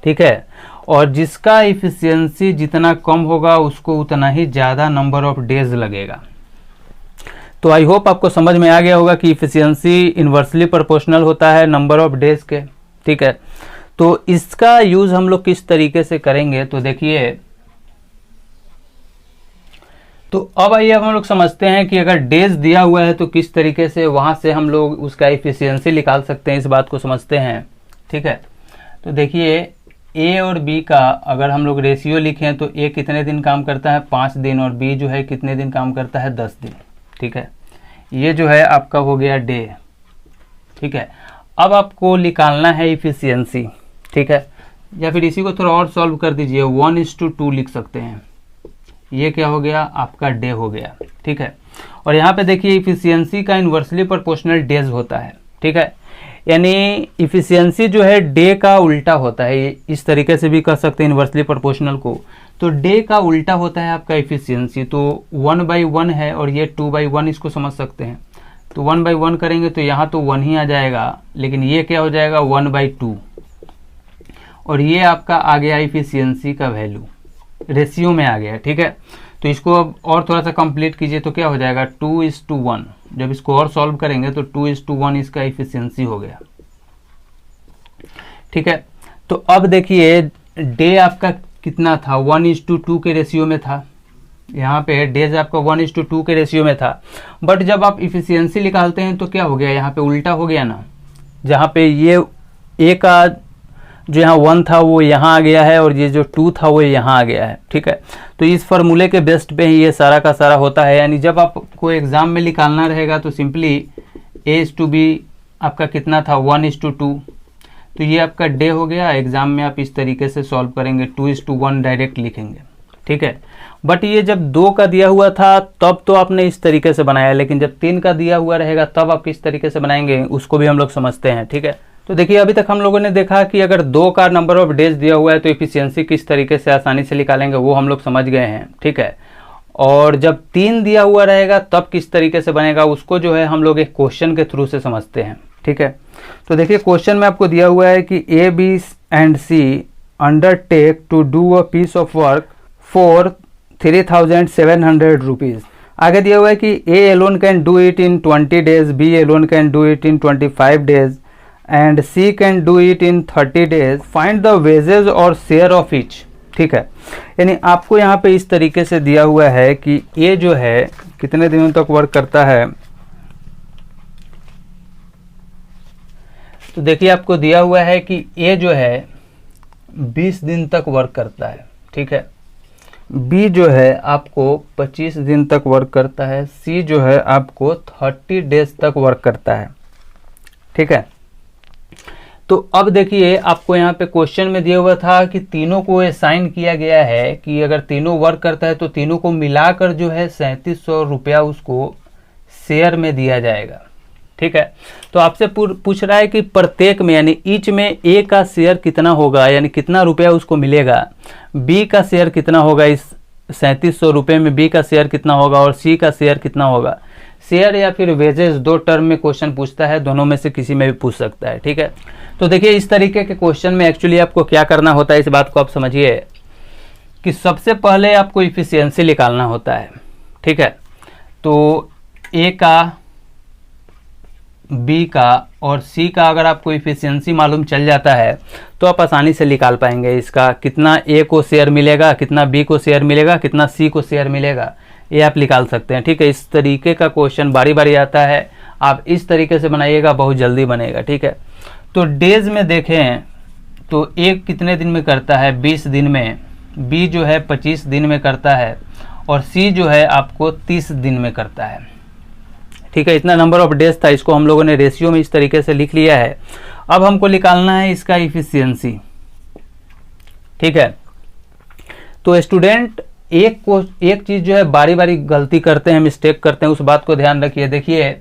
ठीक है, और जिसका इफिशियंसी जितना कम होगा उसको उतना ही ज़्यादा नंबर ऑफ डेज लगेगा। तो आई होप आपको समझ में आ गया होगा कि इफिशियंसी इन्वर्सली प्रोपोर्शनल होता है नंबर ऑफ डेज के। ठीक है, तो इसका यूज़ हम लोग किस तरीके से करेंगे, तो देखिए, तो अब आइए अब हम लोग समझते हैं कि अगर डेज दिया हुआ है तो किस तरीके से वहाँ से हम लोग उसका इफिशियंसी निकाल सकते हैं, इस बात को समझते हैं। ठीक है, तो देखिए, ए और बी का अगर हम लोग रेशियो लिखें तो ए कितने दिन काम करता है, 5 दिन, और बी जो है कितने दिन काम करता है, 10 दिन। ठीक है, ये जो है आपका हो गया डे। ठीक है, अब आपको निकालना है इफिशियंसी। ठीक है, या फिर इसी को थोड़ा और सॉल्व कर दीजिए, 1:2 लिख सकते हैं। ये क्या हो गया, आपका डे हो गया। ठीक है, और यहाँ पे देखिए इफिशियंसी का इन्वर्सली प्रोपोर्शनल डेज होता है। ठीक है, यानी इफिशियंसी जो है डे का उल्टा होता है, इस तरीके से भी कर सकते हैं इन्वर्सली प्रोपोर्शनल को। तो डे का उल्टा होता है आपका इफिशियंसी, तो 1/1 है और ये 2/1 इसको समझ सकते हैं। तो 1/1 करेंगे तो यहाँ तो 1 ही आ जाएगा, लेकिन ये क्या हो जाएगा 1/2, और ये आपका आ गया इफिशियंसी का वैल्यू, रेशियो में आ गया। ठीक है, तो इसको अब और थोड़ा सा कंप्लीट कीजिए तो क्या हो जाएगा 2:1। जब इसको और सॉल्व करेंगे तो 2:1 इसका इफिशियंसी हो गया। ठीक है, तो अब देखिए डे आपका कितना था, 1:2 के रेशियो में था। यहाँ पे डेज आपका 1:2 के रेशियो में था, बट जब आप इफिशियंसी निकालते हैं तो क्या हो गया, यहाँ पे उल्टा हो गया ना। जहाँ पे ये ए का जो यहाँ 1 था वो यहाँ आ गया है, और ये जो 2 था वो यहाँ आ गया है। ठीक है, तो इस फॉर्मूले के बेस्ट पे ही ये सारा का सारा होता है। यानी जब आपको एग्जाम में निकालना रहेगा तो सिंपली A/B आपका कितना था 1:2, तो ये आपका डे हो गया। एग्जाम में आप इस तरीके से सॉल्व करेंगे, 2:1 डायरेक्ट लिखेंगे। ठीक है, बट ये जब 2 का दिया हुआ था तब तो आपने इस तरीके से बनाया, लेकिन जब 3 का दिया हुआ रहेगा तब आप किस तरीके से बनाएंगे उसको भी हम लोग समझते हैं। ठीक है, तो देखिए अभी तक हम लोगों ने देखा कि अगर 2 का नंबर ऑफ डेज दिया हुआ है तो इफिशियंसी किस तरीके से आसानी से निकालेंगे वो हम लोग समझ गए हैं। ठीक है, और जब 3 दिया हुआ रहेगा तब किस तरीके से बनेगा उसको जो है हम लोग एक क्वेश्चन के थ्रू से समझते हैं। ठीक है, तो देखिए क्वेश्चन में आपको दिया हुआ है कि A, B and C undertake to do a piece of work for 3,700 rupees. आगे दिया हुआ है कि A alone can do it in 20 days, B alone can do it in 25 days and C can do it in 30 days. Find the wages or share of each. ठीक है, यानी आपको यहाँ पे इस तरीके से दिया हुआ है कि A जो है कितने दिनों तक वर्क करता है। तो देखिए आपको दिया हुआ है कि A जो है 20 दिन तक वर्क करता है। ठीक है, B जो है आपको 25 दिन तक वर्क करता है, C जो है आपको 30 डेज तक वर्क करता है। ठीक है, तो अब देखिए आपको यहाँ पे क्वेश्चन में दिया हुआ था कि तीनों को असाइन किया गया है कि अगर तीनों वर्क करता है तो तीनों को मिलाकर जो है 3700 रुपया उसको शेयर में दिया जाएगा। ठीक है, तो आपसे पूछ रहा है कि प्रत्येक में यानी ईच में ए का शेयर कितना होगा, यानी कितना रुपया उसको मिलेगा, बी का शेयर कितना होगा, इस 3700 रुपये में बी का शेयर कितना होगा और सी का शेयर कितना होगा। शेयर या फिर वेजेस 2 टर्म में क्वेश्चन पूछता है, दोनों में से किसी में भी पूछ सकता है। ठीक है, तो देखिए इस तरीके के क्वेश्चन में एक्चुअली आपको क्या करना होता है, इस बात को आप समझिए कि सबसे पहले आपको इफिशियंसी निकालना होता है। ठीक है, तो ए का, बी का और सी का अगर आपको इफिशियंसी मालूम चल जाता है तो आप आसानी से निकाल पाएंगे इसका कितना ए को शेयर मिलेगा, कितना बी को शेयर मिलेगा, कितना सी को शेयर मिलेगा, ये आप निकाल सकते हैं। ठीक है, इस तरीके का क्वेश्चन बारी बारी आता है, आप इस तरीके से बनाइएगा, बहुत जल्दी बनेगा। ठीक है, तो डेज में देखें तो ए कितने दिन में करता है, 20 दिन में, बी जो है 25 दिन में करता है और सी जो है आपको 30 दिन में करता है। ठीक है, इतना नंबर ऑफ डेज था, इसको हम लोगों ने रेशियो में इस तरीके से लिख लिया है। अब हमको निकालना है इसका इफिशियंसी। ठीक है, तो स्टूडेंट एक चीज जो है बारी बारी गलती करते हैं, मिस्टेक करते हैं, उस बात को ध्यान रखिए। देखिए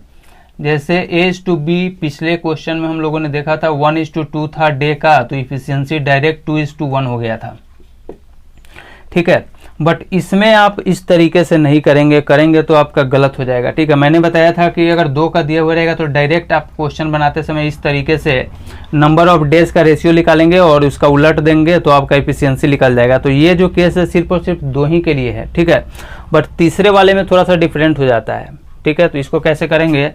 जैसे A/B पिछले क्वेश्चन में हम लोगों ने देखा था 1:2 था डे का, तो इफिशियंसी डायरेक्ट 2:1 हो गया था। ठीक है, बट इसमें आप इस तरीके से नहीं करेंगे तो आपका गलत हो जाएगा। ठीक है, मैंने बताया था कि अगर 2 का दिया हुआ रहेगा तो डायरेक्ट आप क्वेश्चन बनाते समय इस तरीके से नंबर ऑफ डेज का रेशियो निकालेंगे और उसका उलट देंगे तो आपका इफिशियंसी निकल जाएगा। तो ये जो केस है सिर्फ और सिर्फ 2 ही के लिए है। ठीक है, बट तीसरे वाले में थोड़ा सा डिफरेंट हो जाता है। ठीक है, तो इसको कैसे करेंगे,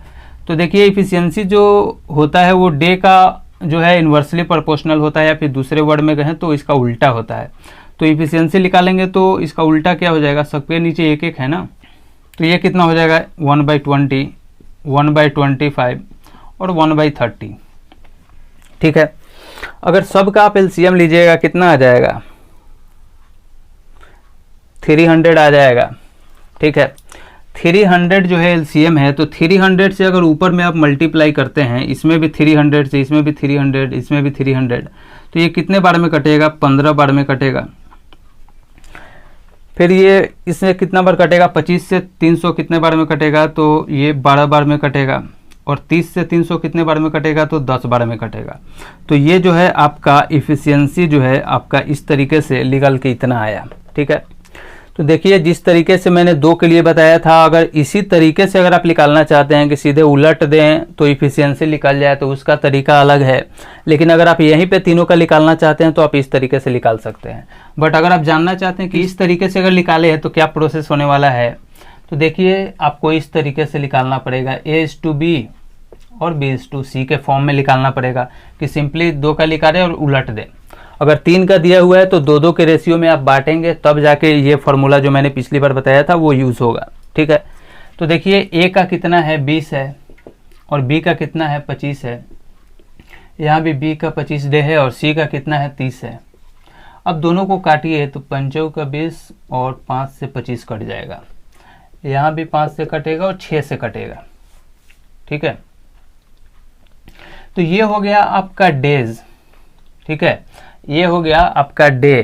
तो देखिए इफिशियंसी जो होता है वो डे का जो है इन्वर्सली प्रोपोर्शनल होता है, या फिर दूसरे वर्ड में कहें तो इसका उल्टा होता है। तो इफिशियंसी निकालेंगे तो इसका उल्टा क्या हो जाएगा, सबके नीचे एक एक है ना, तो ये कितना हो जाएगा 1/20, 1/25 और 1/30। ठीक है, अगर सब का आप एलसीएम लीजिएगा कितना आ जाएगा, 300 आ जाएगा। ठीक है, 300 जो है एलसीएम है, तो 300 से अगर ऊपर में आप मल्टीप्लाई करते हैं, इसमें भी 300 से, इसमें भी 300, इसमें भी 300, तो ये कितने बार में कटेगा, 15 बार में कटेगा। फिर ये इसमें कितना बार कटेगा, 25 से 300 कितने बार में कटेगा, तो ये 12 बार में कटेगा। और 30 से 300 कितने बार में कटेगा, तो 10 बार में कटेगा। तो ये जो है आपका इफिशियंसी जो है आपका इस तरीके से निकल के इतना आया। ठीक है, तो देखिए जिस तरीके से मैंने 2 के लिए बताया था, अगर इसी तरीके से अगर आप निकालना चाहते हैं कि सीधे उलट दें तो इफिशियंसी निकल जाए, तो उसका तरीका अलग है। लेकिन अगर आप यहीं पे तीनों का निकालना चाहते हैं तो आप इस तरीके से निकाल सकते हैं। बट अगर आप जानना चाहते हैं कि इस तरीके से अगर निकाले हैं तो क्या प्रोसेस होने वाला है, तो देखिए आपको इस तरीके से निकालना पड़ेगा, A/B और B/C के फॉर्म में निकालना पड़ेगा कि सिंपली 2 का निकालें और उलट दें। अगर 3 का दिया हुआ है तो 2-2 के रेशियो में आप बांटेंगे, तब जाके ये फॉर्मूला जो मैंने पिछली बार बताया था वो यूज़ होगा। ठीक है, तो देखिए A का कितना है 20 है और B का कितना है 25 है, यहाँ भी B का 25 डे है और C का कितना है 30 है। अब दोनों को काटिए तो 5 का 20 और 5 से 25 कट जाएगा, यहाँ भी 5 से कटेगा और 6 से कटेगा। ठीक है, तो ये हो गया आपका डेज। ठीक है, ये हो गया आपका डे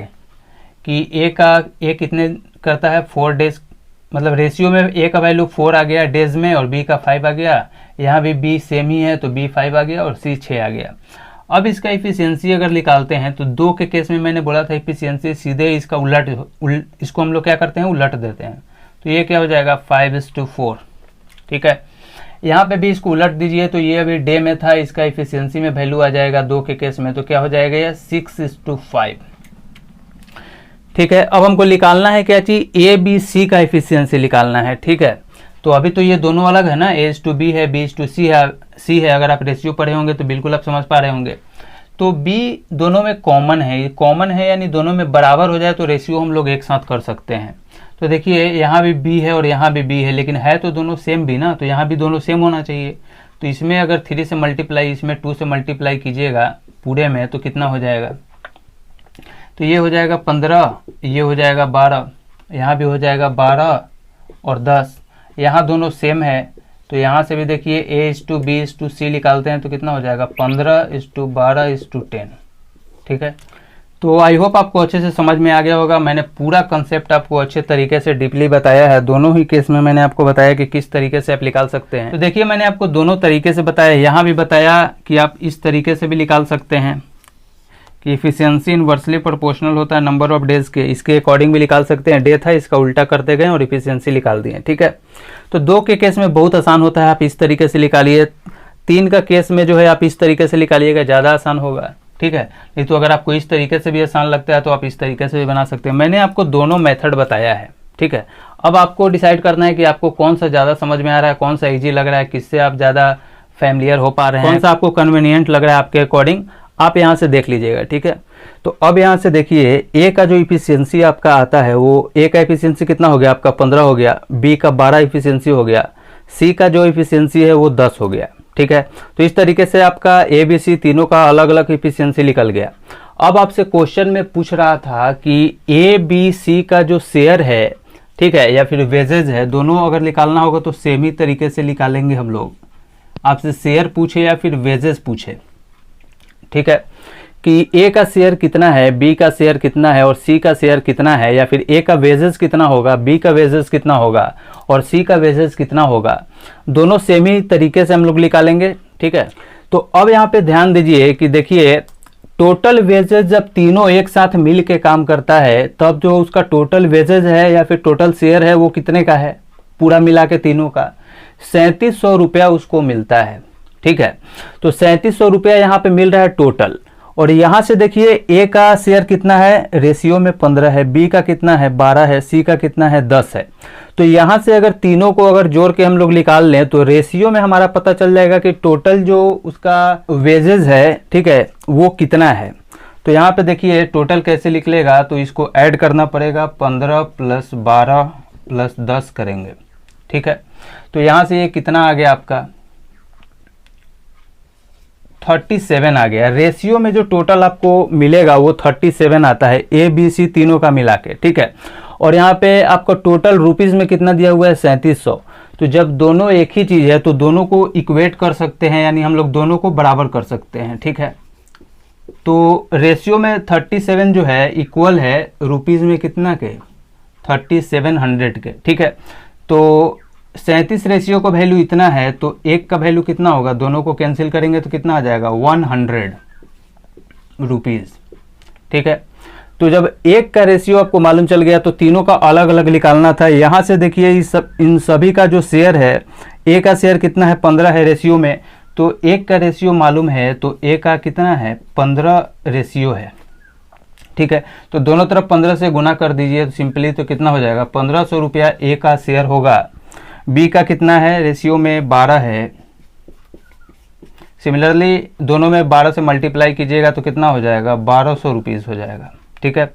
कि ए कितने करता है 4 डेज, मतलब रेशियो में ए का वैल्यू 4 आ गया डेज में और बी का 5 आ गया। यहाँ भी बी सेम ही है तो बी 5 आ गया और सी 6 आ गया। अब इसका इफिशियंसी अगर निकालते हैं तो 2 के केस में मैंने बोला था इफिशियंसी सीधे इसका इसको हम लोग क्या करते हैं उलट देते हैं, तो ये क्या हो जाएगा 5:4। ठीक है, यहाँ पे भी इसको उलट दीजिए तो ये अभी डे में था, इसका इफिशियंसी में वैल्यू आ जाएगा 2 के केस में, तो क्या हो जाएगा ये 6:5। ठीक है, अब हमको निकालना है क्या चीज, A/B/C का इफिशियंसी निकालना है। ठीक है, तो अभी तो ये दोनों अलग है ना, A/B है, B/C है। अगर आप रेशियो पढ़े होंगे तो बिल्कुल आप समझ पा रहे होंगे। तो B दोनों में कॉमन है, यानी दोनों में बराबर हो जाए तो रेशियो हम लोग एक साथ कर सकते हैं। तो देखिए यहाँ भी B है और यहाँ भी B है, लेकिन है तो दोनों सेम भी ना, तो यहाँ भी दोनों सेम होना चाहिए। तो इसमें अगर 3 से मल्टीप्लाई, इसमें 2 से मल्टीप्लाई कीजिएगा पूरे में तो कितना हो जाएगा, तो ये हो जाएगा 15, ये हो जाएगा 12, यहाँ भी हो जाएगा 12 और 10, यहाँ दोनों सेम है। तो यहाँ से भी देखिए A/B/C निकालते हैं तो कितना हो जाएगा 15:12:10। ठीक है, तो आई होप आपको अच्छे से समझ में आ गया होगा। मैंने पूरा कंसेप्ट आपको अच्छे तरीके से डीपली बताया है। दोनों ही केस में मैंने आपको बताया कि किस तरीके से आप निकाल सकते हैं। तो देखिए मैंने आपको दोनों तरीके से बताया, यहाँ भी बताया कि आप इस तरीके से भी निकाल सकते हैं कि इफिशियंसी इनवर्सली प्रोपोर्शनल होता है नंबर ऑफ डेज के, इसके अकॉर्डिंग भी निकाल सकते हैं। डे था इसका उल्टा करते गए और इफिशियंसी निकाल दिए। ठीक है, तो 2 के केस में बहुत आसान होता है, आप इस तरीके से निकालिए। 3 का केस में जो है आप इस तरीके से निकालिएगा, ज़्यादा आसान होगा। ठीक है, नहीं तो अगर आपको इस तरीके से भी आसान लगता है तो आप इस तरीके से भी बना सकते हैं। मैंने आपको दोनों मेथड बताया है। ठीक है, अब आपको डिसाइड करना है कि आपको कौन सा ज़्यादा समझ में आ रहा है, कौन सा ईजी लग रहा है, किससे आप ज़्यादा फैमिलियर हो पा रहे हैं, कौन सा आपको कन्वीनियंट लग रहा है आपके अकॉर्डिंग, आप यहाँ से देख लीजिएगा। ठीक है, तो अब यहाँ से देखिए ए का जो इफिशियंसी आपका आता है वो ए का इफिशियंसी कितना हो गया आपका 15 हो गया, बी का 12 इफिशियंसी हो गया, सी का जो इफिशियंसी है वो 10 हो गया। ठीक है, तो इस तरीके से आपका A/B/C तीनों का अलग अलग इफिशियंसी निकल गया। अब आपसे क्वेश्चन में पूछ रहा था कि A/B/C का जो शेयर है ठीक है, या फिर वेजेज है, दोनों अगर निकालना होगा तो सेम ही तरीके से निकालेंगे हम लोग। आपसे शेयर पूछे या फिर वेजेज पूछे, ठीक है, कि ए का शेयर कितना है, बी का शेयर कितना है और सी का शेयर कितना है, या फिर ए का वेजेज कितना होगा, बी का वेजेज कितना होगा और सी का वेजेज कितना होगा, दोनों सेम ही तरीके से हम लोग निकालेंगे। ठीक है, तो अब यहाँ पे ध्यान दीजिए कि देखिए टोटल वेजेज जब तीनों एक साथ मिल के काम करता है तब जो उसका टोटल वेजेज है या फिर टोटल शेयर है वो कितने का है, पूरा मिला के तीनों का 3700 रुपया उसको मिलता है। ठीक है, तो 3700 रुपया यहाँ पे मिल रहा है टोटल। और यहाँ से देखिए ए का शेयर कितना है, रेशियो में 15 है, बी का कितना है 12 है, सी का कितना है 10 है। तो यहाँ से अगर तीनों को अगर जोड़ के हम लोग निकाल लें तो रेशियो में हमारा पता चल जाएगा कि टोटल जो उसका वेजेस है, ठीक है, वो कितना है। तो यहाँ पे देखिए टोटल कैसे निकलेगा, तो इसको ऐड करना पड़ेगा, 15 + 12 + 10 करेंगे। ठीक है, तो यहाँ से ये कितना आ गया आपका 37 आ गया। रेशियो में जो टोटल आपको मिलेगा वो 37 आता है, ए बी सी तीनों का मिला के। ठीक है, और यहाँ पे आपका टोटल रुपीज़ में कितना दिया हुआ है 3700। तो जब दोनों एक ही चीज़ है तो दोनों को इक्वेट कर सकते हैं, यानी हम लोग दोनों को बराबर कर सकते हैं। ठीक है, तो रेशियो में 37 जो है इक्वल है रुपीज़ में कितना के 3700 के। ठीक है, तो 37 रेशियो का वैल्यू इतना है तो एक का वैल्यू कितना होगा, दोनों को कैंसिल करेंगे तो कितना आ जाएगा 100 रुपीज़। ठीक है, तो जब एक का रेशियो आपको मालूम चल गया तो तीनों का अलग अलग निकालना था। यहाँ से देखिए इन सभी का जो शेयर है, ए का शेयर कितना है 15 है रेशियो में, तो एक का रेशियो मालूम है तो ए का कितना है 15 रेशियो है। ठीक है, तो दोनों तरफ 15 से गुना कर दीजिए तो सिंपली तो कितना हो जाएगा 1500 रुपया ए का शेयर होगा। बी का कितना है, रेशियो में 12 है, सिमिलरली दोनों में 12 से मल्टीप्लाई कीजिएगा तो कितना हो जाएगा 1200 रुपीज़ हो जाएगा। ठीक है,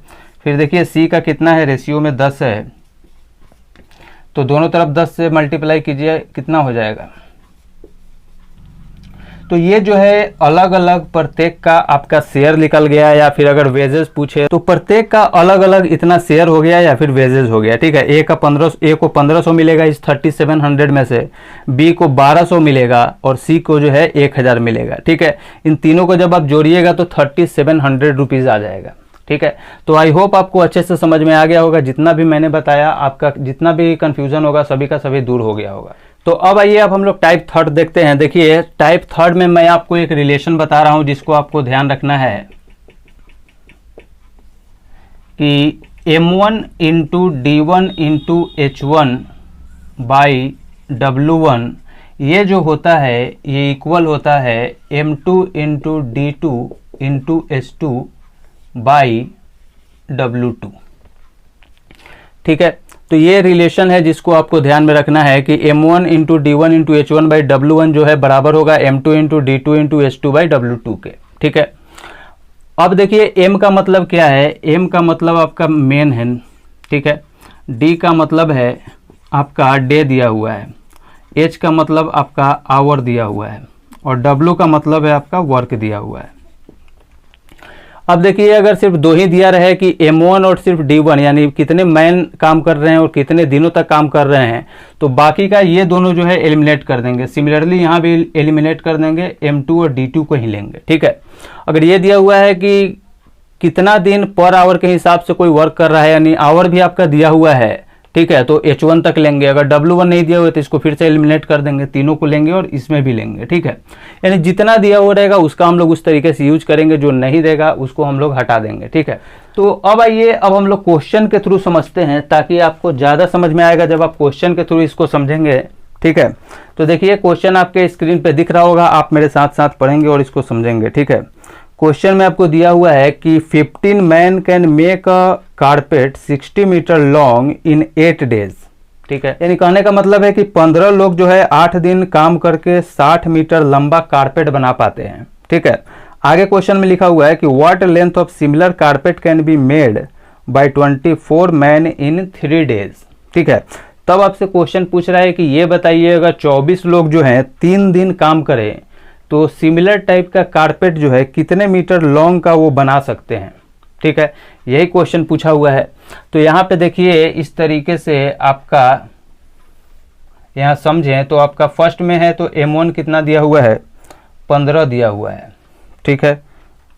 फिर देखिए सी का कितना है, रेशियो में 10 है, तो दोनों तरफ 10 से मल्टीप्लाई कीजिए कितना हो जाएगा। तो ये जो है अलग अलग प्रत्येक का आपका शेयर निकल गया, या फिर अगर वेजेस पूछे तो प्रत्येक का अलग अलग इतना शेयर हो गया या फिर वेजेस हो गया। ठीक है, ए को 1500 मिलेगा इस 3700 में से, बी को 1200 मिलेगा और सी को जो है 1000 मिलेगा। ठीक है, इन तीनों को जब आप जोड़िएगा तो 3700 रुपीज़ आ जाएगा। ठीक है, तो आई होप आपको अच्छे से समझ में आ गया होगा, जितना भी मैंने बताया आपका जितना भी कंफ्यूजन होगा सभी का सभी दूर हो गया होगा। तो अब आइए अब हम लोग टाइप थर्ड देखते हैं। देखिए टाइप थर्ड में मैं आपको एक रिलेशन बता रहा हूं जिसको आपको ध्यान रखना है कि M1 × D1 × H1 by W1 ये जो होता है ये इक्वल होता है M2 × D2 × H2 by W2। ठीक है, तो ये रिलेशन है जिसको आपको ध्यान में रखना है कि M1 × D1 × H1 by W1 जो है बराबर होगा M2 × D2 × H2 by W2 के। ठीक है, अब देखिए M का मतलब क्या है, M का मतलब आपका मेन है। ठीक है, D का मतलब है आपका डे दिया हुआ है, H का मतलब आपका आवर दिया हुआ है और W का मतलब है आपका वर्क दिया हुआ है। अब देखिए अगर सिर्फ दो ही दिया रहे कि M1 और सिर्फ D1 यानी कितने मैन काम कर रहे हैं और कितने दिनों तक काम कर रहे हैं, तो बाकी का ये दोनों जो है एलिमिनेट कर देंगे। सिमिलरली यहाँ भी एलिमिनेट कर देंगे, M2 और D2 को ही लेंगे। ठीक है, अगर ये दिया हुआ है कि कितना दिन पर आवर के हिसाब से कोई वर्क कर रहा है यानी आवर भी आपका दिया हुआ है, ठीक है, तो H1 तक लेंगे। अगर W1 नहीं दिया हुआ तो इसको फिर से एलिमिनेट कर देंगे, तीनों को लेंगे और इसमें भी लेंगे। ठीक है, यानी जितना दिया हुआ रहेगा उसका हम लोग उस तरीके से यूज करेंगे, जो नहीं देगा उसको हम लोग हटा देंगे। ठीक है, तो अब आइए अब हम लोग क्वेश्चन के थ्रू समझते हैं ताकि आपको ज़्यादा समझ में आएगा जब आप क्वेश्चन के थ्रू इसको समझेंगे। ठीक है, तो देखिए क्वेश्चन आपके स्क्रीन पर दिख रहा होगा, आप मेरे साथ साथ पढ़ेंगे और इसको समझेंगे। ठीक है, क्वेश्चन में आपको दिया हुआ है कि 15 man can make a carpet 60 metre long in 8 days. ठीक है, यानी कहने का मतलब है कि 15 लोग जो है 8 दिन काम करके 60 मीटर लंबा कारपेट बना पाते हैं। ठीक है, आगे क्वेश्चन में लिखा हुआ है कि what length of similar carpet can be made by 24 man in 3 days. ठीक है, तब आपसे क्वेश्चन पूछ रहा है कि ये बताइए अगर 24 लोग जो हैं 3 दिन काम करें तो सिमिलर टाइप का कारपेट जो है कितने मीटर लॉन्ग का वो बना सकते हैं। ठीक है, यही क्वेश्चन पूछा हुआ है। तो यहाँ पे देखिए इस तरीके से आपका यहाँ समझें तो आपका फर्स्ट में है तो M1 कितना दिया हुआ है 15 दिया हुआ है, ठीक है।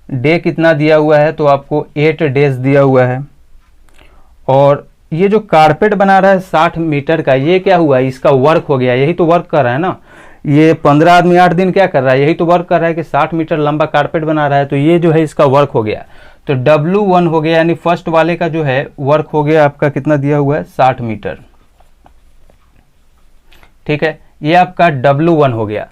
डे कितना दिया हुआ है तो आपको 8 डेज दिया हुआ है। और ये जो कारपेट बना रहा है 60 मीटर का, ये क्या हुआ, इसका वर्क हो गया, यही तो वर्क कर रहा है ना। ये 15 आदमी 8 दिन क्या कर रहा है, यही तो वर्क कर रहा है कि 60 मीटर लंबा कारपेट बना रहा है। तो ये जो है इसका वर्क हो गया, तो W1 हो गया, यानी फर्स्ट वाले का जो है वर्क हो गया आपका कितना दिया हुआ है 60 मीटर, ठीक है। ये आपका W1 हो गया।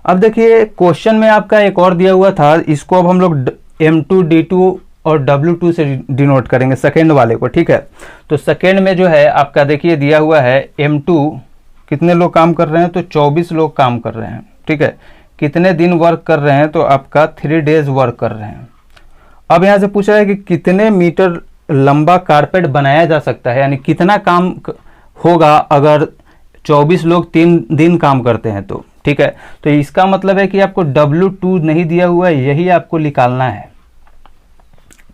अब देखिए क्वेश्चन में आपका एक और दिया हुआ था, इसको अब हम लोग M2 D2 और W2 से डिनोट करेंगे सेकेंड वाले को, ठीक है। तो सेकेंड में जो है आपका देखिए दिया हुआ है M2 कितने लोग काम कर रहे हैं तो 24 लोग काम कर रहे हैं, ठीक है। कितने दिन वर्क कर रहे हैं तो आपका 3 डेज वर्क कर रहे हैं। अब यहाँ से पूछा है कि कितने मीटर लंबा कारपेट बनाया जा सकता है, यानी कितना काम होगा अगर 24 लोग 3 दिन काम करते हैं तो, ठीक है। तो इसका मतलब है कि आपको W2 नहीं दिया हुआ है, यही आपको निकालना है,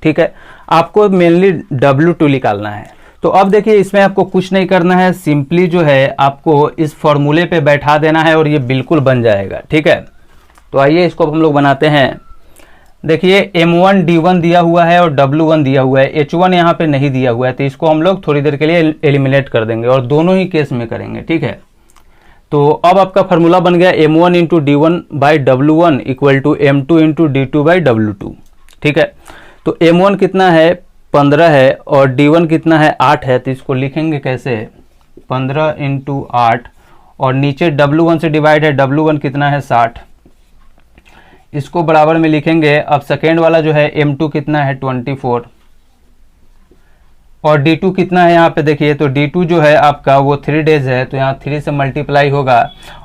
ठीक है। आपको मेनली W2 निकालना है। तो अब देखिए इसमें आपको कुछ नहीं करना है, सिंपली जो है आपको इस फॉर्मूले पे बैठा देना है और ये बिल्कुल बन जाएगा, ठीक है। तो आइए इसको हम लोग बनाते हैं। देखिए M1 D1 दिया हुआ है और W1 दिया हुआ है, H1 यहाँ पे नहीं दिया हुआ है, तो इसको हम लोग थोड़ी देर के लिए एलिमिनेट कर देंगे और दोनों ही केस में करेंगे, ठीक है। तो अब आपका फार्मूला बन गया M1 into D1 by W1 equal to M2 into D2 by W2, ठीक है। तो M1 कितना है 15 है और D1 कितना है 8 है, तो इसको लिखेंगे कैसे 15 इंटू 8 और नीचे W1 से डिवाइड है, W1 कितना है 60, इसको बराबर में लिखेंगे। अब सेकेंड वाला जो है M2 कितना है 24 और D2 कितना है यहाँ पे देखिए, तो D2 जो है आपका वो 3 डेज है, तो यहाँ 3 से मल्टीप्लाई होगा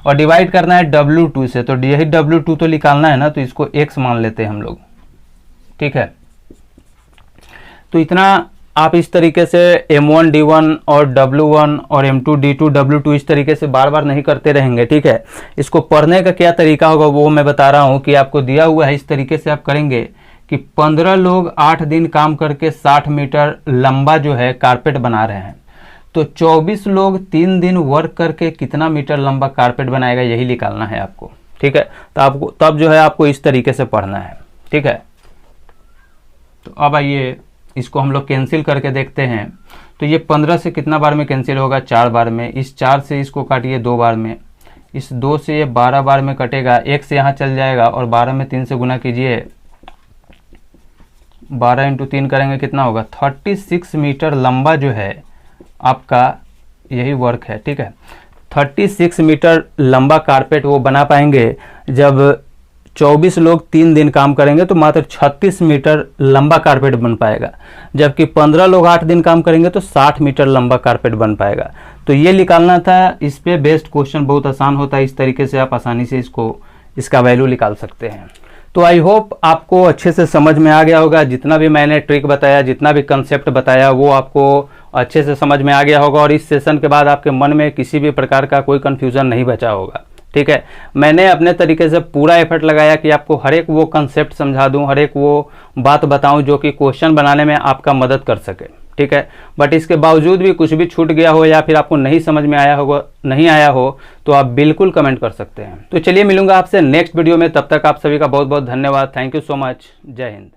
और डिवाइड करना है W2 से, तो यही W2 तो निकालना है ना, तो इसको X मान लेते हैं हम लोग, ठीक है। तो इतना आप इस तरीके से M1 D1 और W1 और M2 D2 W2 इस तरीके से बार बार नहीं करते रहेंगे, ठीक है। इसको पढ़ने का क्या तरीका होगा वो मैं बता रहा हूँ कि आपको दिया हुआ है, इस तरीके से आप करेंगे कि 15 लोग 8 दिन काम करके 60 मीटर लंबा जो है कारपेट बना रहे हैं, तो 24 लोग 3 दिन वर्क करके कितना मीटर लंबा कारपेट बनाएगा, यही निकालना है आपको, ठीक है। तो आपको तब जो है आपको इस तरीके से पढ़ना है, ठीक है। तो अब आइए इसको हम लोग कैंसिल करके देखते हैं। तो ये 15 से कितना बार में कैंसिल होगा 4 बार में, इस 4 से इसको काटिए 2 बार में, इस 2 से ये 12 बार में कटेगा, 1 से यहाँ चल जाएगा और 12 में 3 से गुना कीजिए, 12 इंटू 3 करेंगे कितना होगा 36 मीटर लंबा जो है आपका यही वर्क है, ठीक है। 36 मीटर लंबा कारपेट वो बना पाएंगे जब 24 लोग 3 दिन काम करेंगे, तो मात्र 36 मीटर लंबा कारपेट बन पाएगा, जबकि 15 लोग 8 दिन काम करेंगे तो 60 मीटर लंबा कारपेट बन पाएगा। तो ये निकालना था, इस पे बेस्ड क्वेश्चन बहुत आसान होता है, इस तरीके से आप आसानी से इसका वैल्यू निकाल सकते हैं। तो आई होप आपको अच्छे से समझ में आ गया होगा, जितना भी मैंने ट्रिक बताया, जितना भी कंसेप्ट बताया वो आपको अच्छे से समझ में आ गया होगा और इस सेशन के बाद आपके मन में किसी भी प्रकार का कोई कन्फ्यूज़न नहीं बचा होगा, ठीक है। मैंने अपने तरीके से पूरा एफर्ट लगाया कि आपको हर एक वो कंसेप्ट समझा दूं, हर एक वो बात बताऊं जो कि क्वेश्चन बनाने में आपका मदद कर सके, ठीक है। बट इसके बावजूद भी कुछ भी छूट गया हो या फिर आपको नहीं समझ में नहीं आया हो तो आप बिल्कुल कमेंट कर सकते हैं। तो चलिए मिलूंगा आपसे नेक्स्ट वीडियो में, तब तक आप सभी का बहुत बहुत धन्यवाद। Thank you so much. जय हिंद।